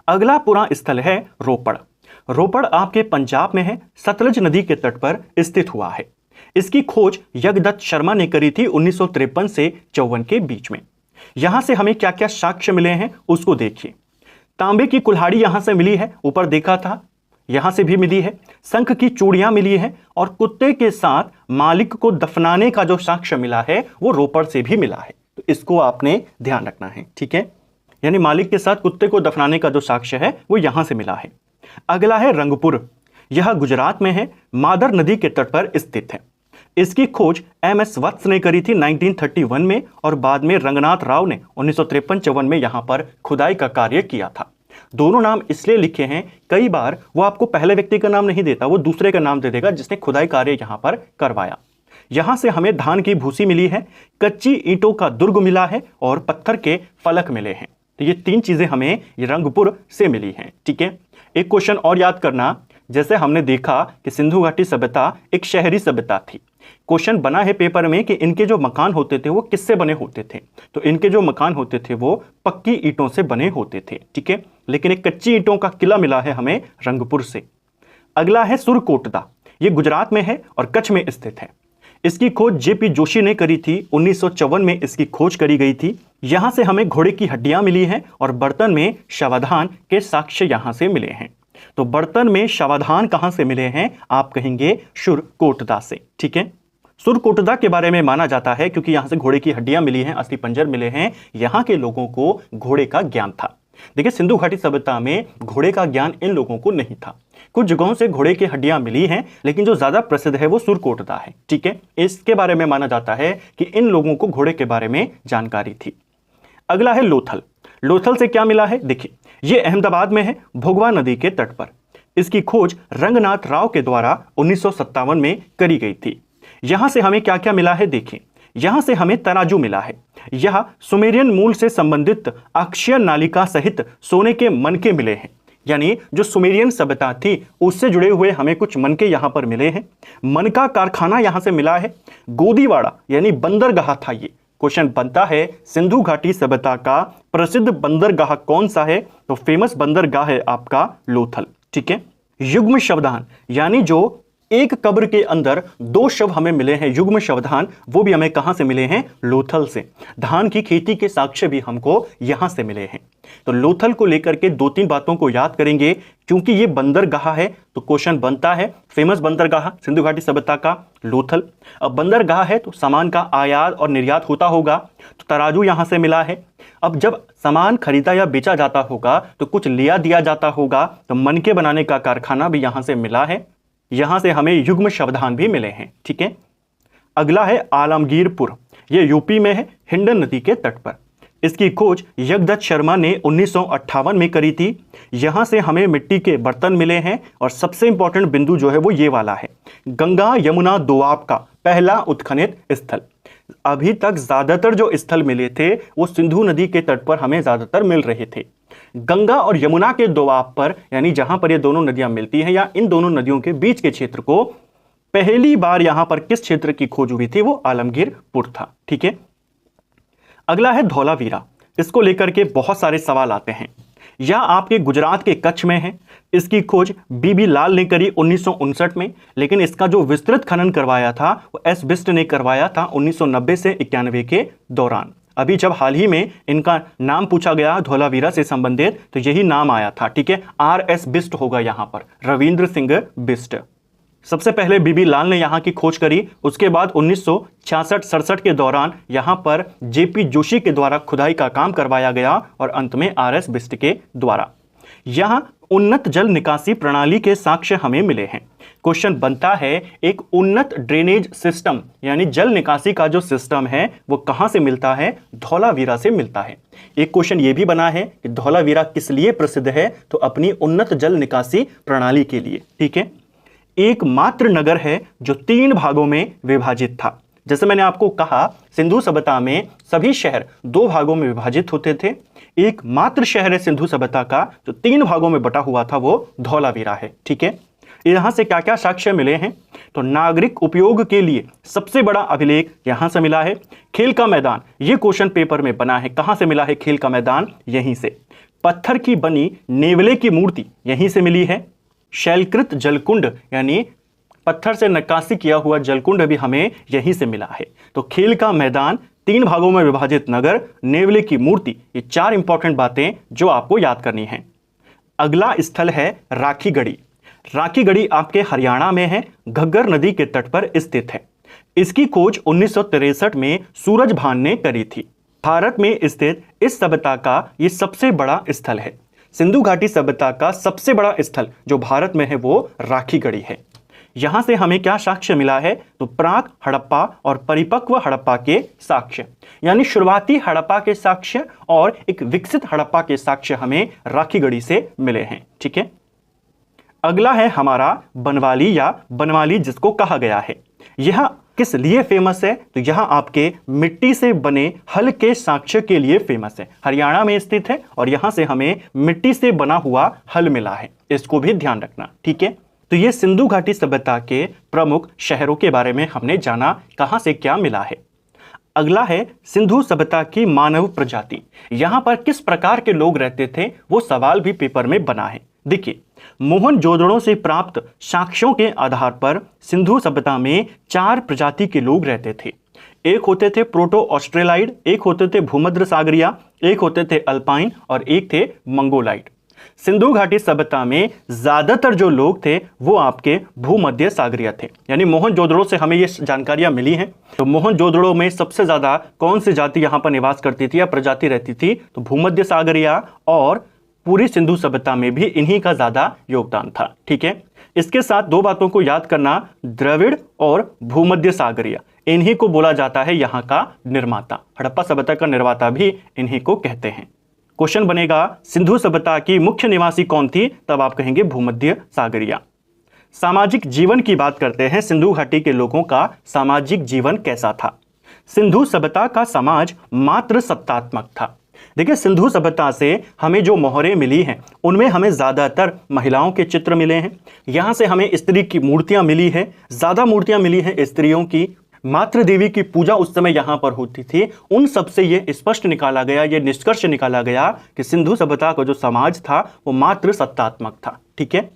अगला पूरा स्थल है रोपड़। रोपड़ आपके पंजाब में है, सतलज नदी के तट पर स्थित हुआ है। इसकी खोज यज्ञदत्त शर्मा ने करी थी 1953 से 54 के बीच में। यहां से हमें क्या क्या साक्ष्य मिले हैं उसको देखिए। तांबे की कुल्हाड़ी यहां से मिली है, ऊपर देखा था, यहां से भी मिली है। शंख की चूड़ियां मिली है और कुत्ते के साथ मालिक को दफनाने का जो साक्ष्य मिला है वो रोपड़ से भी मिला है। तो इसको आपने ध्यान रखना है। ठीक है, यानी मालिक के साथ कुत्ते को दफनाने का जो साक्ष्य है वो यहां से मिला है। अगला है रंगपुर, यह गुजरात में है, मादर नदी के तट पर स्थित है। इसकी खोज MS वत्स ने करी थी 1931 में और बाद में रंगनाथ राव ने 1953-54 में यहां पर खुदाई का कार्य किया था। दोनों नाम इसलिए लिखे हैं, कई बार वो आपको पहले व्यक्ति का नाम नहीं देता, वो दूसरे का नाम दे देगा जिसने खुदाई कार्य यहां पर करवाया। यहां से हमें धान की भूसी मिली है, कच्ची ईंटों का दुर्ग मिला है और पत्थर के फलक मिले हैं। तो ये 3 चीजें हमें रंगपुर से मिली हैं। ठीक है। एक क्वेश्चन और याद करना, जैसे हमने देखा कि सिंधु घाटी सभ्यता एक शहरी सभ्यता थी। क्वेश्चन बना है पेपर में कि इनके जो मकान होते थे वो किससे बने होते थे? तो इनके जो मकान होते थे वो पक्की ईंटों से बने होते थे। ठीक है, लेकिन एक कच्ची ईंटों का किला मिला है हमें रंगपुर से। अगला है सुरकोटदा, ये गुजरात में है और कच्छ में स्थित है। इसकी खोज JP जोशी ने करी थी, 1954 में इसकी खोज करी गई थी। यहां से हमें घोड़े की हड्डियां मिली हैं और बर्तन में शवाधान के साक्ष्य यहां से मिले हैं। तो बर्तन में शवाधान कहां से मिले हैं? आप कहेंगे सुरकोटदा से। ठीक है, सुरकोटदा के बारे में माना जाता है क्योंकि यहां से घोड़े की हड्डियां मिली हैं, अस्थि पंजर मिले हैं, यहां के लोगों को घोड़े का ज्ञान था। देखिए, सिंधु घाटी सभ्यता में घोड़े का ज्ञान इन लोगों को नहीं था। कुछ जगहों से घोड़े की हड्डियां मिली हैं, लेकिन जो ज्यादा प्रसिद्ध है वो सुरकोटदा है। ठीक है, इसके बारे में माना जाता है कि इन लोगों को घोड़े के बारे में जानकारी थी। अगला है लोथल। लोथल से क्या मिला है? देखिए, यह अहमदाबाद में है, भोगवा नदी के तट पर। इसकी खोज रंगनाथ राव के द्वारा 1957 में करी गई थी। यहां से हमें क्या क्या मिला है? देखिए, यहां से हमें तराजू मिला है। यह सुमेरियन मूल से संबंधित अक्षय नालिका सहित सोने के मनके मिले हैं, यानी जो सुमेरियन सभ्यता थी उससे जुड़े हुए हमें कुछ मनके यहां पर मिले हैं। मनका कारखाना यहां से मिला है। गोदीवाड़ा यानी बंदरगाह था। ये क्वेश्चन बनता है, सिंधु घाटी सभ्यता का प्रसिद्ध बंदरगाह कौन सा है? तो फेमस बंदरगाह है आपका लोथल। ठीक है। युग्म शवदान यानी जो एक कब्र के अंदर 2 शव हमें मिले हैं युग्म शवधान, वो भी हमें कहां से मिले हैं? लोथल से। धान की खेती के साक्ष्य भी हमको यहां से मिले हैं। तो लोथल को लेकर के 2-3 बातों को याद करेंगे, क्योंकि ये बंदरगाह है तो क्वेश्चन बनता है फेमस बंदरगाह सिंधु घाटी सभ्यता का लोथल। अब बंदरगाह है तो सामान का आयात और निर्यात होता होगा, तो तराजू यहां से मिला है। अब जब सामान खरीदा या बेचा जाता होगा तो कुछ लिया दिया जाता होगा, तो मनके बनाने का कारखाना भी यहां से मिला है। यहां से हमें युग्म शवधान भी मिले हैं। ठीक है, अगला है आलमगीरपुर, ये यूपी में है, हिंडन नदी के तट पर। इसकी खोज यज्ञदत्त शर्मा ने 1958 में करी थी। यहां से हमें मिट्टी के बर्तन मिले हैं और सबसे इंपॉर्टेंट बिंदु जो है वो ये वाला है, गंगा यमुना दोआब का पहला उत्खनित स्थल। अभी तक ज्यादातर जो स्थल मिले थे वो सिंधु नदी के तट पर हमें ज्यादातर मिल रहे थे। गंगा और यमुना के दोआब पर, यानी जहां पर ये दोनों नदियां मिलती हैं या इन दोनों नदियों के बीच के क्षेत्र को पहली बार यहां पर किस क्षेत्र की खोज हुई थी? वो आलमगीरपुर था। ठीक है, अगला है धौलावीरा। इसको लेकर के बहुत सारे सवाल आते हैं। यह आपके गुजरात के कच्छ में है। इसकी खोज बीबी लाल ने करी 1959 में, लेकिन इसका जो विस्तृत खनन करवाया था वो एस बिस्ट ने करवाया था 1990 से 91 के दौरान। अभी जब हाल ही में इनका नाम पूछा गया धौलावीरा से संबंधित तो यही नाम आया था। ठीक है, RS बिस्ट होगा यहां पर, रविंद्र सिंह बिस्ट। सबसे पहले बीबी लाल ने यहां की खोज करी। उसके बाद 1966-67 के दौरान यहां पर JP जोशी के द्वारा खुदाई का काम करवाया गया और अंत में RS बिस्ट के द्वारा। यहां उन्नत जल निकासी प्रणाली के साक्ष्य हमें मिले हैं। क्वेश्चन बनता है, एक उन्नत ड्रेनेज सिस्टम यानी जल निकासी का जो सिस्टम है वो कहां से मिलता है? धौलावीरा से मिलता है। एक क्वेश्चन ये भी बना है कि धौलावीरा किस लिए प्रसिद्ध है? तो अपनी उन्नत जल निकासी प्रणाली के लिए। ठीक है, एकमात्र नगर है जो 3 भागों में विभाजित था। जैसे मैंने आपको कहा, सिंधु सभ्यता में सभी शहर 2 भागों में विभाजित होते थे। एकमात्र शहर है सिंधु सभ्यता का जो 3 भागों में बटा हुआ था, वो धौलावीरा है। ठीक है, यहां से क्या क्या साक्ष्य मिले हैं? तो नागरिक उपयोग के लिए सबसे बड़ा अभिलेख यहां से मिला है। खेल का मैदान, ये क्वेश्चन पेपर में बना है, कहां से मिला है खेल का मैदान? यहीं से। पत्थर की बनी नेवले की मूर्ति यहीं से मिली है। शैलकृत जलकुंड यानी पत्थर से नक्काशी किया हुआ जलकुंड भी हमें यहीं से मिला है। तो खेल का मैदान, 3 भागों में विभाजित नगर, नेवले की मूर्ति, ये 4 इंपॉर्टेंट बातें जो आपको याद करनी है। अगला स्थल है राखीगढ़ी। राखीगढ़ी आपके हरियाणा में है, घग्गर नदी के तट पर स्थित है। इसकी खोज 1963 में सूरज भान ने करी थी। भारत में स्थित इस सभ्यता का ये सबसे बड़ा स्थल है। सिंधु घाटी सभ्यता का सबसे बड़ा स्थल जो भारत में है वो राखीगढ़ी है। यहां से हमें क्या साक्ष्य मिला है? तो प्राक हड़प्पा और परिपक्व हड़प्पा के साक्ष्य, यानी शुरुआती हड़प्पा के साक्ष्य और एक विकसित हड़प्पा के साक्ष्य हमें राखीगढ़ी से मिले हैं। ठीक है, अगला है हमारा बनवाली या बनवाली जिसको कहा गया है। यह किस लिए फेमस है? तो यह आपके मिट्टी से बने हल के साक्ष्य के लिए फेमस है। हरियाणा में स्थित है और यहां से हमें मिट्टी से बना हुआ हल मिला है, इसको भी ध्यान रखना। ठीक है, तो ये सिंधु घाटी सभ्यता के प्रमुख शहरों के बारे में हमने जाना, कहां से क्या मिला है। अगला है सिंधु सभ्यता की मानव प्रजाति। यहां पर किस प्रकार के लोग रहते थे वो सवाल भी पेपर में बना है। देखिए, मोहनजोदड़ो से प्राप्त साक्ष्यों के आधार पर सिंधु सभ्यता में 4 प्रजाति के लोग रहते थे। एक होते थे प्रोटो ऑस्ट्रेलाइड, एक होते थे भूमध्य सागरिया, एक होते थे अल्पाइन और एक थे मंगोलाइड। सिंधु घाटी सभ्यता में ज्यादातर जो लोग थे वो आपके भूमध्य सागरीय थे, यानी मोहनजोदड़ो से हमें ये जानकारियां मिली हैं। तो मोहनजोदड़ो में सबसे ज्यादा कौन सी जाति यहां पर निवास करती थी या प्रजाति रहती थी? तो भूमध्य सागरीय, और पूरी सिंधु सभ्यता में भी इन्हीं का ज्यादा योगदान था। ठीक है, इसके साथ 2 बातों को याद करना, द्रविड़ और भूमध्य सागरीय, इन्हीं को बोला जाता है यहाँ का निर्माता। हड़प्पा सभ्यता का निर्माता भी इन्हीं को कहते हैं। क्वेश्चन बनेगा सिंधु सभ्यता की मुख्य निवासी कौन थी? तब आप कहेंगे भूमध्य सागरीय। सामाजिक जीवन की बात करते हैं। सिंधु घाटी के लोगों का सामाजिक जीवन कैसा था? सिंधु सभ्यता का समाज मात्र सत्तात्मक था। देखिए, सिंधु सभ्यता से हमें जो मोहरें मिली हैं उनमें हमें ज्यादातर महिलाओं के चित्र मिले हैं। यहां से हमें स्त्री की मूर्तियां मिली हैं, ज्यादा मूर्तियां मिली हैं स्त्रियों की। मातृ देवी की पूजा उस समय यहां पर होती थी। उन सब से ये स्पष्ट निकाला गया, ये निष्कर्ष निकाला गया कि सिंधु सभ्यता का जो समाज था वो मात्र सत्तात्मक था। ठीक है,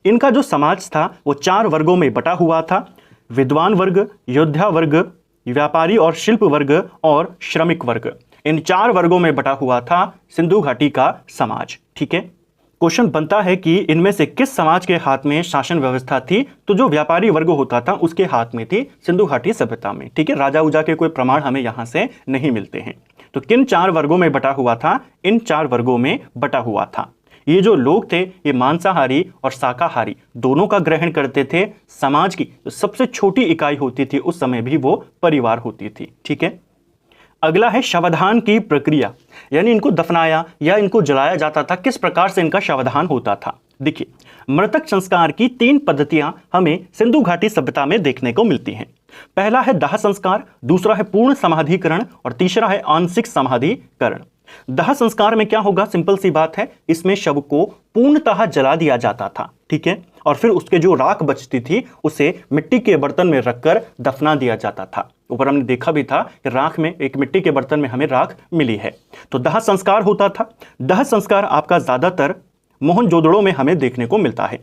इनका जो समाज था वो 4 वर्गों में बटा हुआ था। विद्वान वर्ग, योद्धा वर्ग, व्यापारी और शिल्प वर्ग और श्रमिक वर्ग। इन 4 वर्गों में बटा हुआ था सिंधु घाटी का समाज। ठीक है, क्वेश्चन बनता है कि इनमें से किस समाज के हाथ में शासन व्यवस्था थी? तो जो व्यापारी वर्ग होता था उसके हाथ में थी सिंधु घाटी सभ्यता में। ठीक है, राजा उजा के कोई प्रमाण हमें यहां से नहीं मिलते हैं। तो किन 4 वर्गों में बटा हुआ था? इन 4 वर्गों में बटा हुआ था। ये जो लोग थे ये मांसाहारी और शाकाहारी दोनों का ग्रहण करते थे। समाज की सबसे छोटी इकाई होती थी उस समय भी वो परिवार होती थी। ठीक है, अगला है शवदान की प्रक्रिया, यानी इनको दफनाया या इनको जलाया जाता था, किस प्रकार से इनका शवदान होता था। देखिए, मृतक संस्कार की 3 पद्धतियां हमें सिंधु घाटी सभ्यता में देखने को मिलती हैं। पहला है दाह संस्कार, दूसरा है पूर्ण समाधिकरण और तीसरा है आंशिक समाधिकरण। दाह संस्कार में क्या होगा? सिंपल सी बात है, इसमें शव को पूर्णतः जला दिया जाता था। ठीक है, और फिर उसके जो राख बचती थी उसे मिट्टी के बर्तन में रखकर दफना दिया जाता था। ऊपर हमने देखा भी था कि राख में, एक मिट्टी के बर्तन में हमें राख मिली है। तो दाह संस्कार होता था। दाह संस्कार आपका ज्यादातर मोहनजोदड़ो में हमें देखने को मिलता है।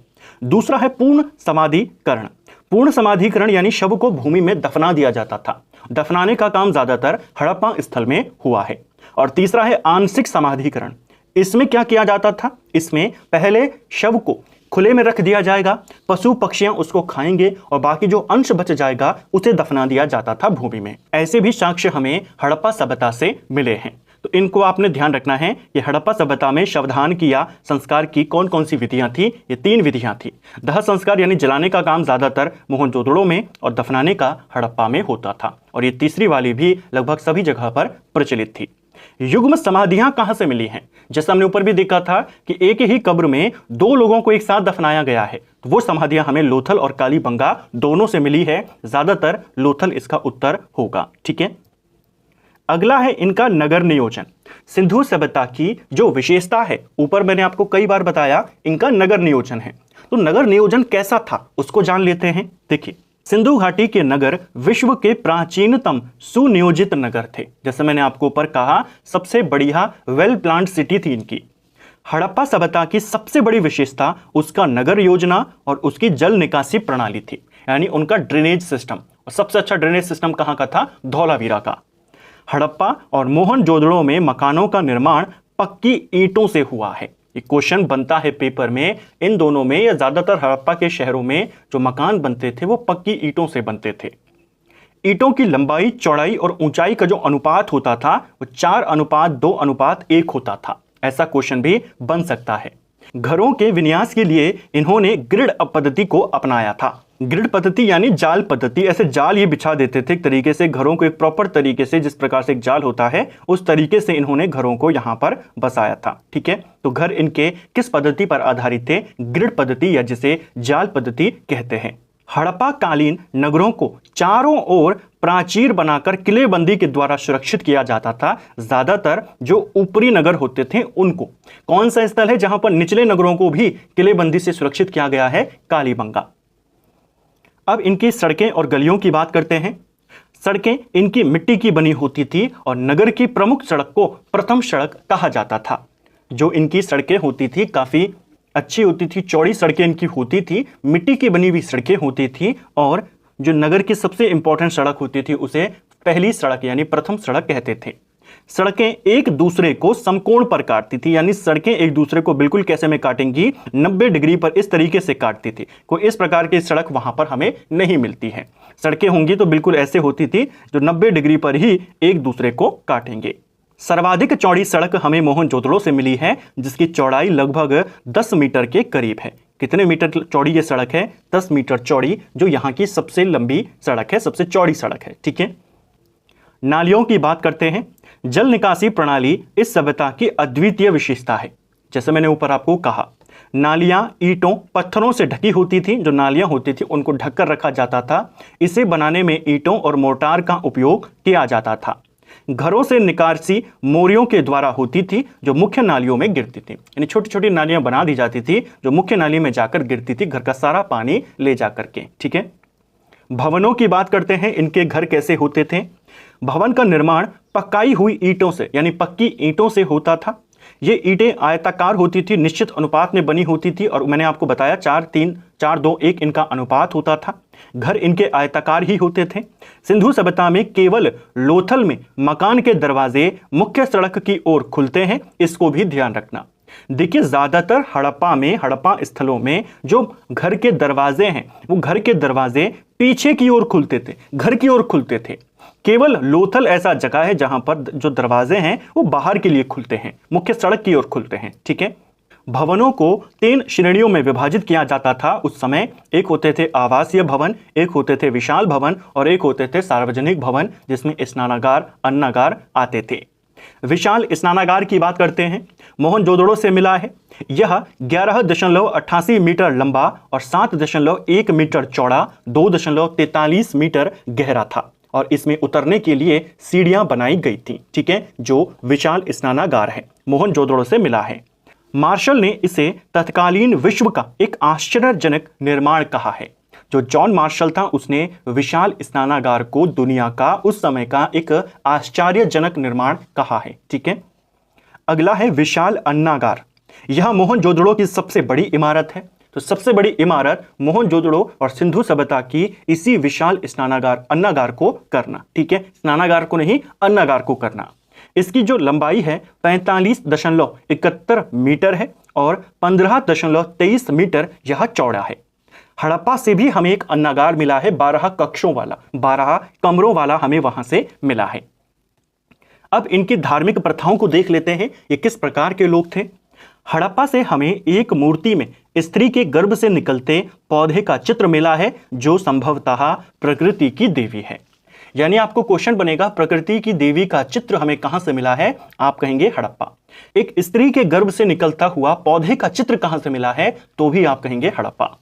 दूसरा है पूर्ण समाधिकरण। पूर्ण समाधिकरण यानी शव को भूमि में दफना दिया जाता था। दफनाने का काम ज्यादातर हड़प्पा स्थल में हुआ है। और तीसरा है आंशिक समाधिकरण। इसमें क्या किया जाता था? इसमें पहले शव को खुले में रख दिया जाएगा, पशु पक्षियां उसको खाएंगे और बाकी जो अंश बच जाएगा उसे दफना दिया जाता था भूमि में। ऐसे भी साक्ष्य हमें हड़प्पा सभ्यता से मिले हैं। तो इनको आपने ध्यान रखना है कि हड़प्पा सभ्यता में शवदान की या संस्कार की कौन कौन सी विधियां थी? ये 3 विधियां थी। दाह संस्कार यानी जलाने का काम ज्यादातर मोहनजोदड़ो में और दफनाने का हड़प्पा में होता था। और ये तीसरी वाली भी लगभग सभी जगह पर प्रचलित थी। युग्म समाधियां कहां से मिली हैं? जैसा हमने ऊपर भी देखा था कि एक ही कब्र में 2 लोगों को एक साथ दफनाया गया है, तो वो समाधियां हमें लोथल और कालीबंगा दोनों से मिली है। ज्यादातर लोथल इसका उत्तर होगा। ठीक है, अगला है इनका नगर नियोजन। सिंधु सभ्यता की जो विशेषता है, ऊपर मैंने आपको कई बार बताया, इनका नगर नियोजन है। तो नगर नियोजन कैसा था उसको जान लेते हैं। देखिए, सिंधु घाटी के नगर विश्व के प्राचीनतम सुनियोजित नगर थे। जैसे मैंने आपको ऊपर कहा, सबसे बढ़िया वेल प्लान्ड सिटी थी इनकी। हड़प्पा सभ्यता की सबसे बड़ी विशेषता उसका नगर योजना और उसकी जल निकासी प्रणाली थी, यानी उनका ड्रेनेज सिस्टम। और सबसे अच्छा ड्रेनेज सिस्टम कहां का था? धौलावीरा का। हड़प्पा और मोहनजोदड़ो में मकानों का निर्माण पक्की ईंटों से हुआ है। ये क्वेश्चन बनता है पेपर में, इन दोनों में या ज्यादातर हड़प्पा के शहरों में जो मकान बनते थे वो पक्की ईंटों से बनते थे। ईंटों की लंबाई, चौड़ाई और ऊंचाई का जो अनुपात होता था वो 4:2:1 होता था। ऐसा क्वेश्चन भी बन सकता है। घरों के विन्यास के लिए इन्होंने ग्रिड पद्धति को अपनाया था। ग्रिड पद्धति यानी जाल पद्धति। ऐसे जाल ये बिछा देते थे एक तरीके से, घरों को एक प्रॉपर तरीके से, जिस प्रकार से एक जाल होता है उस तरीके से इन्होंने घरों को यहां पर बसाया था। ठीक है, तो घर इनके किस पद्धति पर आधारित थे? ग्रिड पद्धति या जिसे जाल पद्धति कहते हैं। हड़प्पा कालीन नगरों को चारों ओर प्राचीर बनाकर किलेबंदी के द्वारा सुरक्षित किया जाता था। ज्यादातर जो ऊपरी नगर होते थे उनको। कौन सा स्थल है जहां पर निचले नगरों को भी किलेबंदी से सुरक्षित किया गया है? कालीबंगा। अब इनकी सड़कें और गलियों की बात करते हैं। सड़कें इनकी मिट्टी की बनी होती थी और नगर की प्रमुख सड़क को प्रथम सड़क कहा जाता था। जो इनकी सड़कें होती थी काफी अच्छी होती थी, चौड़ी सड़कें इनकी होती थी, मिट्टी की बनी हुई सड़कें होती थी। और जो नगर की सबसे इंपॉर्टेंट सड़क होती थी उसे पहली सड़क यानी प्रथम सड़क कहते थे। सड़कें एक दूसरे को समकोण पर काटती थी, यानी सड़कें एक दूसरे को बिल्कुल कैसे में काटेंगी? 90 डिग्री पर इस तरीके से काटती थी। कोई इस प्रकार की सड़क वहां पर हमें नहीं मिलती है। सड़कें होंगी तो बिल्कुल ऐसे होती थी जो 90 डिग्री पर ही एक दूसरे को काटेंगे। सर्वाधिक चौड़ी सड़क हमें मोहनजोदड़ो से मिली है, जिसकी चौड़ाई लगभग 10 मीटर के करीब है। कितने मीटर चौड़ी ये सड़क है? 10 मीटर चौड़ी, जो यहाँ की सबसे लंबी सड़क है, सबसे चौड़ी सड़क है। ठीक है, नालियों की बात करते हैं। जल निकासी प्रणाली इस सभ्यता की अद्वितीय विशेषता है। जैसे मैंने ऊपर आपको कहा, नालियां ईंटों पत्थरों से ढकी होती थी। जो नालियां होती थी उनको ढककर रखा जाता था। इसे बनाने में ईंटों और मोर्टार का उपयोग किया जाता था। घरों से निकासी मोरियों के द्वारा होती थी जो मुख्य नालियों में गिरती थी, यानी छोटी छोटी नालियां बना दी जाती थी जो मुख्य नाली में जाकर गिरती थी, घर का सारा पानी ले जाकर के। ठीक है, भवनों की बात करते हैं। इनके घर कैसे होते थे? भवन का निर्माण पकाई हुई ईंटों से यानी पक्की ईंटों से होता था। ये ईंटें आयताकार होती थी, निश्चित अनुपात में बनी होती थी और मैंने आपको बताया 4-3 4-2-1 इनका अनुपात होता था। घर इनके आयताकार ही होते थे। सिंधु सभ्यता में केवल लोथल में मकान के दरवाजे मुख्य सड़क की ओर खुलते हैं, इसको भी ध्यान रखना। देखिए ज्यादातर हड़प्पा स्थलों में जो घर के दरवाजे हैं वो घर के दरवाजे पीछे की ओर खुलते थे, घर की ओर खुलते थे। केवल लोथल ऐसा जगह है जहां पर जो दरवाजे हैं वो बाहर के लिए खुलते हैं, मुख्य सड़क की ओर खुलते हैं। ठीक है। भवनों को 3 श्रेणियों में विभाजित किया जाता था उस समय। एक होते थे आवासीय भवन, एक होते थे विशाल भवन और एक होते थे सार्वजनिक भवन, जिसमें स्नानागार, अन्नागार आते थे। विशाल स्नानागार की बात करते हैं, मोहनजोदड़ो से मिला है। यह 11.88 मीटर लंबा और 7.1 मीटर चौड़ा, 2.43 मीटर गहरा था और इसमें उतरने के लिए सीढ़ियां बनाई गई थी। ठीक है, जो विशाल स्नानागार है, मोहनजोदड़ो से मिला है। मार्शल ने इसे तत्कालीन विश्व का एक आश्चर्यजनक निर्माण कहा है। जो जॉन मार्शल था उसने विशाल स्नानागार को दुनिया का उस समय का एक आश्चर्यजनक निर्माण कहा है। ठीक है। अगला है विशाल अन्नागार। यह मोहनजोदड़ो की सबसे बड़ी इमारत है। तो सबसे बड़ी इमारत मोहनजोदड़ो और सिंधु सभ्यता की इसी विशाल स्नानागार अन्नागार को करना। ठीक है, स्नानागार को नहीं, अन्नागार को करना। इसकी जो लंबाई है 45.71 मीटर है और 15.23 मीटर यह चौड़ा है। हड़प्पा से भी हमें एक अन्नागार मिला है, 12 कक्षों वाला, 12 कमरों वाला हमें वहां से मिला है। अब इनकी धार्मिक प्रथाओं को देख लेते हैं, ये किस प्रकार के लोग थे। हड़प्पा से हमें एक मूर्ति में स्त्री के गर्भ से निकलते पौधे का चित्र मिला है, जो संभवतः प्रकृति की देवी है। यानी आपको क्वेश्चन बनेगा प्रकृति की देवी का चित्र हमें कहां से मिला है, आप कहेंगे हड़प्पा। एक स्त्री के गर्भ से निकलता हुआ पौधे का चित्र कहां से मिला है, तो भी आप कहेंगे हड़प्पा।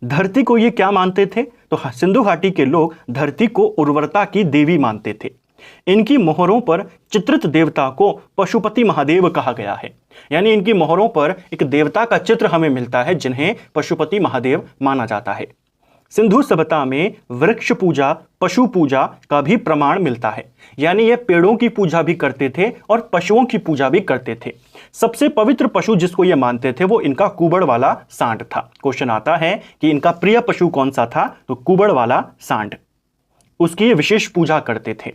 धरती को ये क्या मानते थे, तो सिंधु घाटी के लोग धरती को उर्वरता की देवी मानते थे। इनकी मोहरों पर चित्रित देवता को पशुपति महादेव कहा गया है। यानी इनकी मोहरों पर एक देवता का चित्र हमें मिलता है जिन्हें पशुपति महादेव माना जाता है। सिंधु सभ्यता में वृक्ष पूजा, पशु पूजा का भी प्रमाण मिलता है। यानी ये पेड़ों की पूजा भी करते थे और पशुओं की पूजा भी करते थे। सबसे पवित्र पशु जिसको ये मानते थे वो इनका कुबड़ वाला सांड था। क्वेश्चन आता है कि इनका प्रिय पशु कौन सा था, तो कुबड़ वाला सांड, उसकी विशेष पूजा करते थे।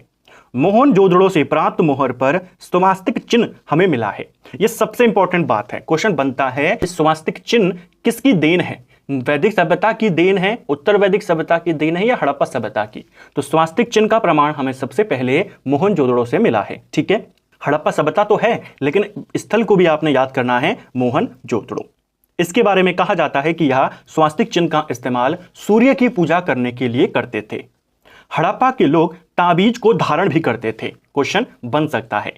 मोहनजोदड़ो से प्राप्त मोहर पर स्वास्तिक चिन्ह हमें मिला है। यह सबसे इंपॉर्टेंट बात है। क्वेश्चन बनता है स्वास्तिक चिन्ह किसकी देन है, वैदिक सभ्यता की देन है, उत्तर वैदिक सभ्यता की देन है या हड़प्पा सभ्यता की। तो स्वास्तिक चिन्ह का प्रमाण हमें सबसे पहले मोहनजोदड़ो से मिला है। ठीक है, हड़प्पा सभ्यता तो है लेकिन स्थल को भी आपने याद करना है, मोहनजोदड़ो। इसके बारे में कहा जाता है कि यह स्वास्तिक चिन्ह का इस्तेमाल सूर्य की पूजा करने के लिए करते थे। हड़प्पा के लोग ताबीज को धारण भी करते थे। क्वेश्चन बन सकता है।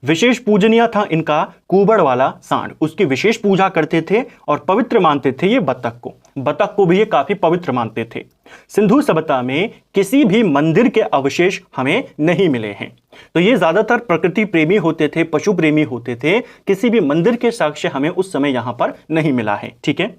विशेष पूजनीय था इनका कुबड़ वाला सांड, उसकी विशेष पूजा करते थे और पवित्र मानते थे ये बतख को भी ये काफी पवित्र मानते थे। सिंधु सभ्यता में किसी भी मंदिर के अवशेष हमें नहीं मिले हैं। तो ये ज्यादातर प्रकृति प्रेमी होते थे, पशु प्रेमी होते थे। किसी भी मंदिर के साक्ष्य हमें उस समय यहां पर नहीं मिला है। ठीक है।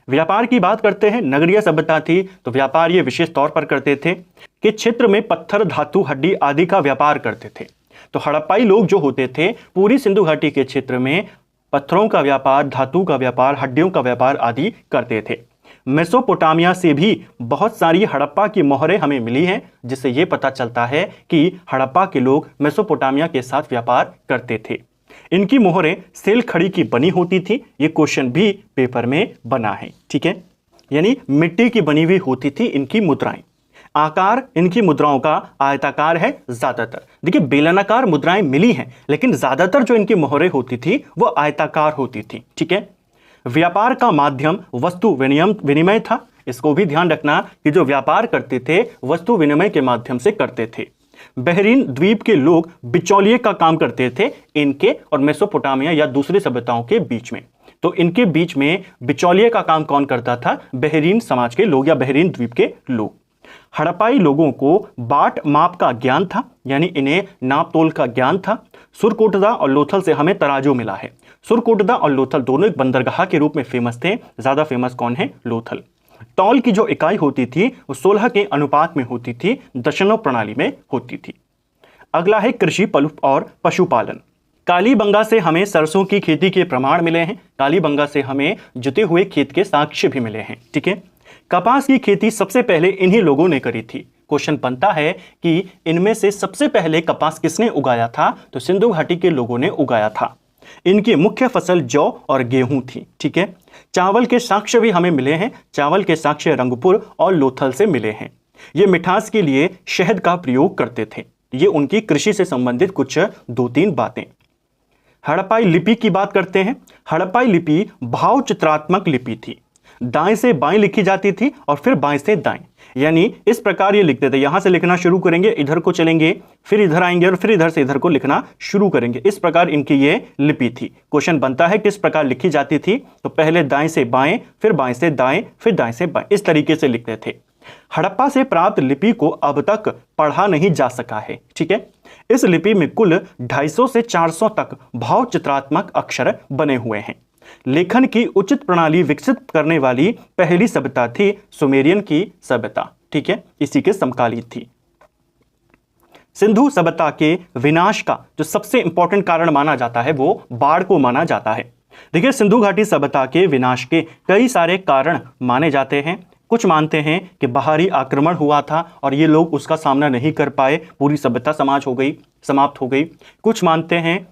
व्यापार की बात करते हैं। नगरीय सभ्यता थी तो व्यापार ये विशेष तौर पर करते थे कि क्षेत्र में पत्थर, धातु, हड्डी आदि का व्यापार करते थे। तो हड़प्पाई लोग जो होते थे पूरी सिंधु घाटी के क्षेत्र में पत्थरों का व्यापार, धातु का व्यापार, हड्डियों का व्यापार आदि करते थे। मेसोपोटामिया से भी बहुत सारी हड़प्पा की मोहरें हमें मिली हैं, जिससे यह पता चलता है कि हड़प्पा के लोग मेसोपोटामिया के साथ व्यापार करते थे। इनकी मोहरें सेल खड़ी की बनी होती थी। ये क्वेश्चन भी पेपर में बना है। ठीक है, यानी मिट्टी की बनी हुई होती थी इनकी मुद्राएं। आकार इनकी मुद्राओं का आयताकार है ज्यादातर। देखिए बेलनाकार मुद्राएं मिली हैं लेकिन ज्यादातर जो इनकी मोहरें होती थी वो आयताकार होती थी। ठीक है। व्यापार का माध्यम वस्तु विनिमय था। इसको भी ध्यान रखना कि जो व्यापार करते थे वस्तु विनिमय के माध्यम से करते थे। बहरीन द्वीप के लोग बिचौलिए का काम करते थे इनके और मेसोपोटामिया या दूसरी सभ्यताओं के बीच में। तो इनके बीच में बिचौलिए का काम कौन करता था, बहरीन समाज के लोग या बहरीन द्वीप के लोग। हड़प्पाई लोगों को बाट माप का ज्ञान था, यानी इन्हें नाप तोल का ज्ञान था। सुरकोटदा और लोथल से हमें तराजू मिला है। सुरकोटदा और लोथल दोनों एक बंदरगाह के रूप में फेमस थे। ज्यादा फेमस कौन है, लोथल। तौल की जो इकाई होती थी वो 16 के अनुपात में होती थी, दशमलव प्रणाली में होती थी। अगला है कृषि और पशुपालन। कालीबंगा से हमें सरसों की खेती के प्रमाण मिले हैं। कालीबंगा से हमें जुते हुए खेत के साक्ष्य भी मिले हैं। ठीक है, कपास की खेती सबसे पहले इन्हीं लोगों ने करी थी। क्वेश्चन बनता है कि इनमें से सबसे पहले कपास किसने उगाया था? तो सिंधु घाटी के लोगों ने उगाया था। इनकी मुख्य फसल जौ और गेहूं थी। ठीक है, चावल के साक्ष्य भी हमें मिले हैं। चावल के साक्ष्य रंगपुर और लोथल से मिले हैं। ये मिठास के लिए शहद का प्रयोग करते थे। ये उनकी कृषि से संबंधित कुछ 2-3 बातें। हड़प्पाई लिपि की बात करते हैं। हड़प्पाई लिपि भाव चित्रात्मक लिपि थी। दाएं से बाएं लिखी जाती थी और फिर बाएं से दाएं, यानी इस प्रकार ये लिखते थे। यहां से लिखना शुरू करेंगे, इधर को चलेंगे, फिर इधर आएंगे और फिर इधर से इधर को लिखना शुरू करेंगे। इस प्रकार इनकी ये लिपि थी। क्वेश्चन बनता है किस प्रकार लिखी जाती थी? तो पहले दाएं से बाएं, फिर बाएं से दाएं, फिर दाएं से बाएं, इस तरीके से लिखते थे। हड़प्पा से प्राप्त लिपि को अब तक पढ़ा नहीं जा सका है। ठीक है, इस लिपि में कुल 250 से 400 तक भाव चित्रात्मक अक्षर बने हुए हैं। लेखन की उचित प्रणाली विकसित करने वाली पहली सभ्यता थी सुमेरियन की सभ्यता। ठीक है, इसी के समकालीन थी। सिंधु सभ्यता के विनाश का जो सबसे इंपॉर्टेंट कारण माना जाता है वो बाढ़ को माना जाता है। देखिए, सिंधु घाटी सभ्यता के विनाश के कई सारे कारण माने जाते हैं। कुछ मानते हैं कि बाहरी आक्रमण हुआ था और ये लोग उसका सामना नहीं कर पाए, पूरी सभ्यता समाप्त हो गई। कुछ मानते हैं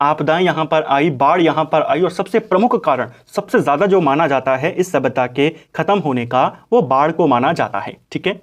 आपदाएं यहां पर आई, बाढ़ यहां पर आई, और सबसे प्रमुख कारण, सबसे ज्यादा जो माना जाता है इस सभ्यता के खत्म होने का, वो बाढ़ को माना जाता है। ठीक है,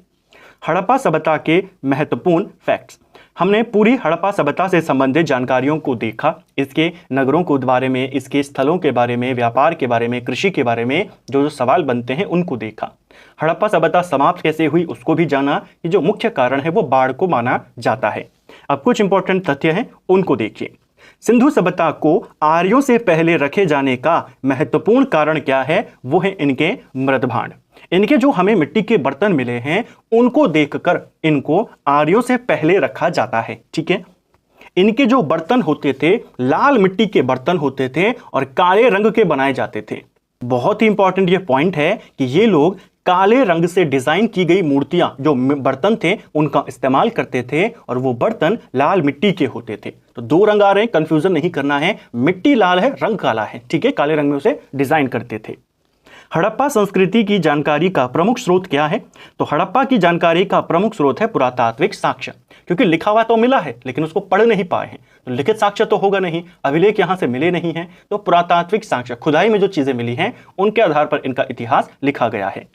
हड़प्पा सभ्यता के महत्वपूर्ण फैक्ट्स। हमने पूरी हड़प्पा सभ्यता से संबंधित जानकारियों को देखा। इसके नगरों के बारे में, इसके स्थलों के बारे में, व्यापार के बारे में, कृषि के बारे में जो सवाल बनते हैं उनको देखा। हड़प्पा सभ्यता समाप्त कैसे हुई उसको भी जाना। ये जो मुख्य कारण है वो बाढ़ को माना जाता है। अब कुछ इंपॉर्टेंट तथ्य हैं, उनको देखिए। सिंधु सभ्यता को आर्यों से पहले रखे जाने का महत्वपूर्ण कारण क्या है? वो है इनके मृदभांड। इनके जो हमें मिट्टी के बर्तन मिले हैं उनको देखकर इनको आर्यों से पहले रखा जाता है। ठीक है, इनके जो बर्तन होते थे लाल मिट्टी के बर्तन होते थे और काले रंग के बनाए जाते थे। बहुत ही इंपॉर्टेंट ये पॉइंट है कि ये लोग काले रंग से डिजाइन की गई मूर्तियां, जो बर्तन थे, उनका इस्तेमाल करते थे और वो बर्तन लाल मिट्टी के होते थे। तो 2 रंग आ रहे हैं, कंफ्यूजन नहीं करना है। मिट्टी लाल है, रंग काला है। ठीक है, काले रंग में उसे डिजाइन करते थे। हड़प्पा संस्कृति की जानकारी का प्रमुख स्रोत क्या है? तो हड़प्पा की जानकारी का प्रमुख स्रोत है पुरातात्विक साक्ष्य, क्योंकि लिखा हुआ तो मिला है लेकिन उसको पढ़ नहीं पाए हैं, तो लिखित साक्ष्य तो होगा नहीं, अभिलेख यहां से मिले नहीं हैं। तो पुरातात्विक साक्ष्य, खुदाई में जो चीजें मिली हैं उनके आधार पर इनका इतिहास लिखा गया है।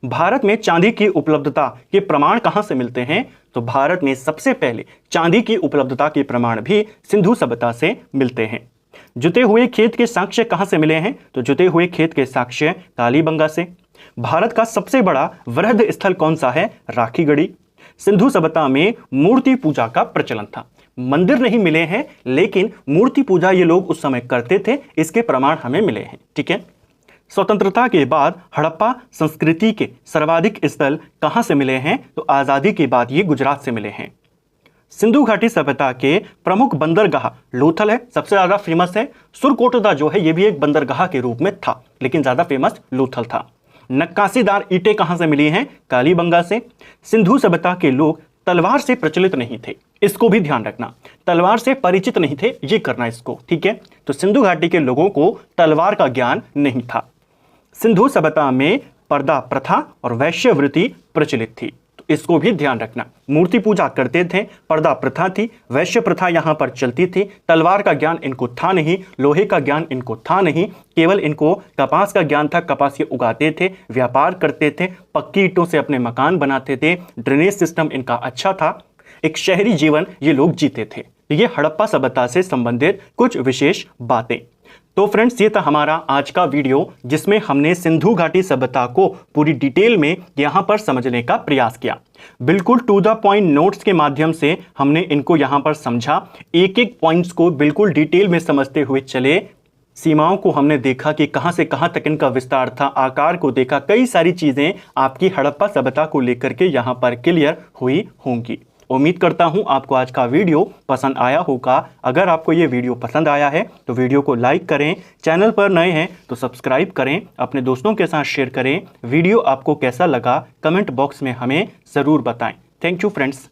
भारत में चांदी की उपलब्धता के प्रमाण कहां से मिलते हैं? तो भारत में सबसे पहले चांदी की उपलब्धता के प्रमाण भी सिंधु सभ्यता से मिलते हैं। जुते हुए खेत के साक्ष्य कहां से मिले हैं? तो जुते हुए खेत के साक्ष्य कालीबंगा से। भारत का सबसे बड़ा वृहद स्थल कौन सा है? राखीगढ़ी। सिंधु सभ्यता में मूर्ति पूजा का प्रचलन था। मंदिर नहीं मिले हैं लेकिन मूर्ति पूजा ये लोग उस समय करते थे, इसके प्रमाण हमें मिले हैं। ठीक है, स्वतंत्रता के बाद हड़प्पा संस्कृति के सर्वाधिक स्थल कहां से मिले हैं? तो आजादी के बाद ये गुजरात से मिले हैं। सिंधु घाटी सभ्यता के प्रमुख बंदरगाह लोथल है, सबसे ज्यादा फेमस है। सुरकोटदा जो है ये भी एक बंदरगाह के रूप में था, लेकिन ज्यादा फेमस लोथल था। नक्काशीदार ईंटें कहां से मिली हैं? कालीबंगा से। सिंधु सभ्यता के लोग तलवार से प्रचलित नहीं थे, इसको भी ध्यान रखना। तलवार से परिचित नहीं थे, ये करना इसको। ठीक है, तो सिंधु घाटी के लोगों को तलवार का ज्ञान नहीं था। सिंधु सभ्यता में पर्दा प्रथा और वैश्यवृत्ति प्रचलित थी, तो इसको भी ध्यान रखना। मूर्ति पूजा करते थे, पर्दा प्रथा थी, वैश्य प्रथा यहां पर चलती थी। तलवार का ज्ञान इनको था नहीं, लोहे का ज्ञान इनको था नहीं, केवल इनको कपास का ज्ञान था। कपास ये उगाते थे, व्यापार करते थे, पक्की ईंटों से अपने मकान बनाते थे, ड्रेनेज सिस्टम इनका अच्छा था, एक शहरी जीवन ये लोग जीते थे। ये हड़प्पा सभ्यता से संबंधित कुछ विशेष बातें। तो फ्रेंड्स, ये था हमारा आज का वीडियो जिसमें हमने सिंधु घाटी सभ्यता को पूरी डिटेल में यहां पर समझने का प्रयास किया। बिल्कुल टू द पॉइंट नोट्स के माध्यम से हमने इनको यहां पर समझा। एक एक पॉइंट्स को बिल्कुल डिटेल में समझते हुए चले। सीमाओं को हमने देखा कि कहां से कहां तक इनका विस्तार था, आकार को देखा, कई सारी चीजें आपकी हड़प्पा सभ्यता को लेकर के यहां पर क्लियर हुई होंगी। उम्मीद करता हूं आपको आज का वीडियो पसंद आया होगा। अगर आपको ये वीडियो पसंद आया है तो वीडियो को लाइक करें, चैनल पर नए हैं तो सब्सक्राइब करें, अपने दोस्तों के साथ शेयर करें। वीडियो आपको कैसा लगा कमेंट बॉक्स में हमें ज़रूर बताएं। Thank you friends.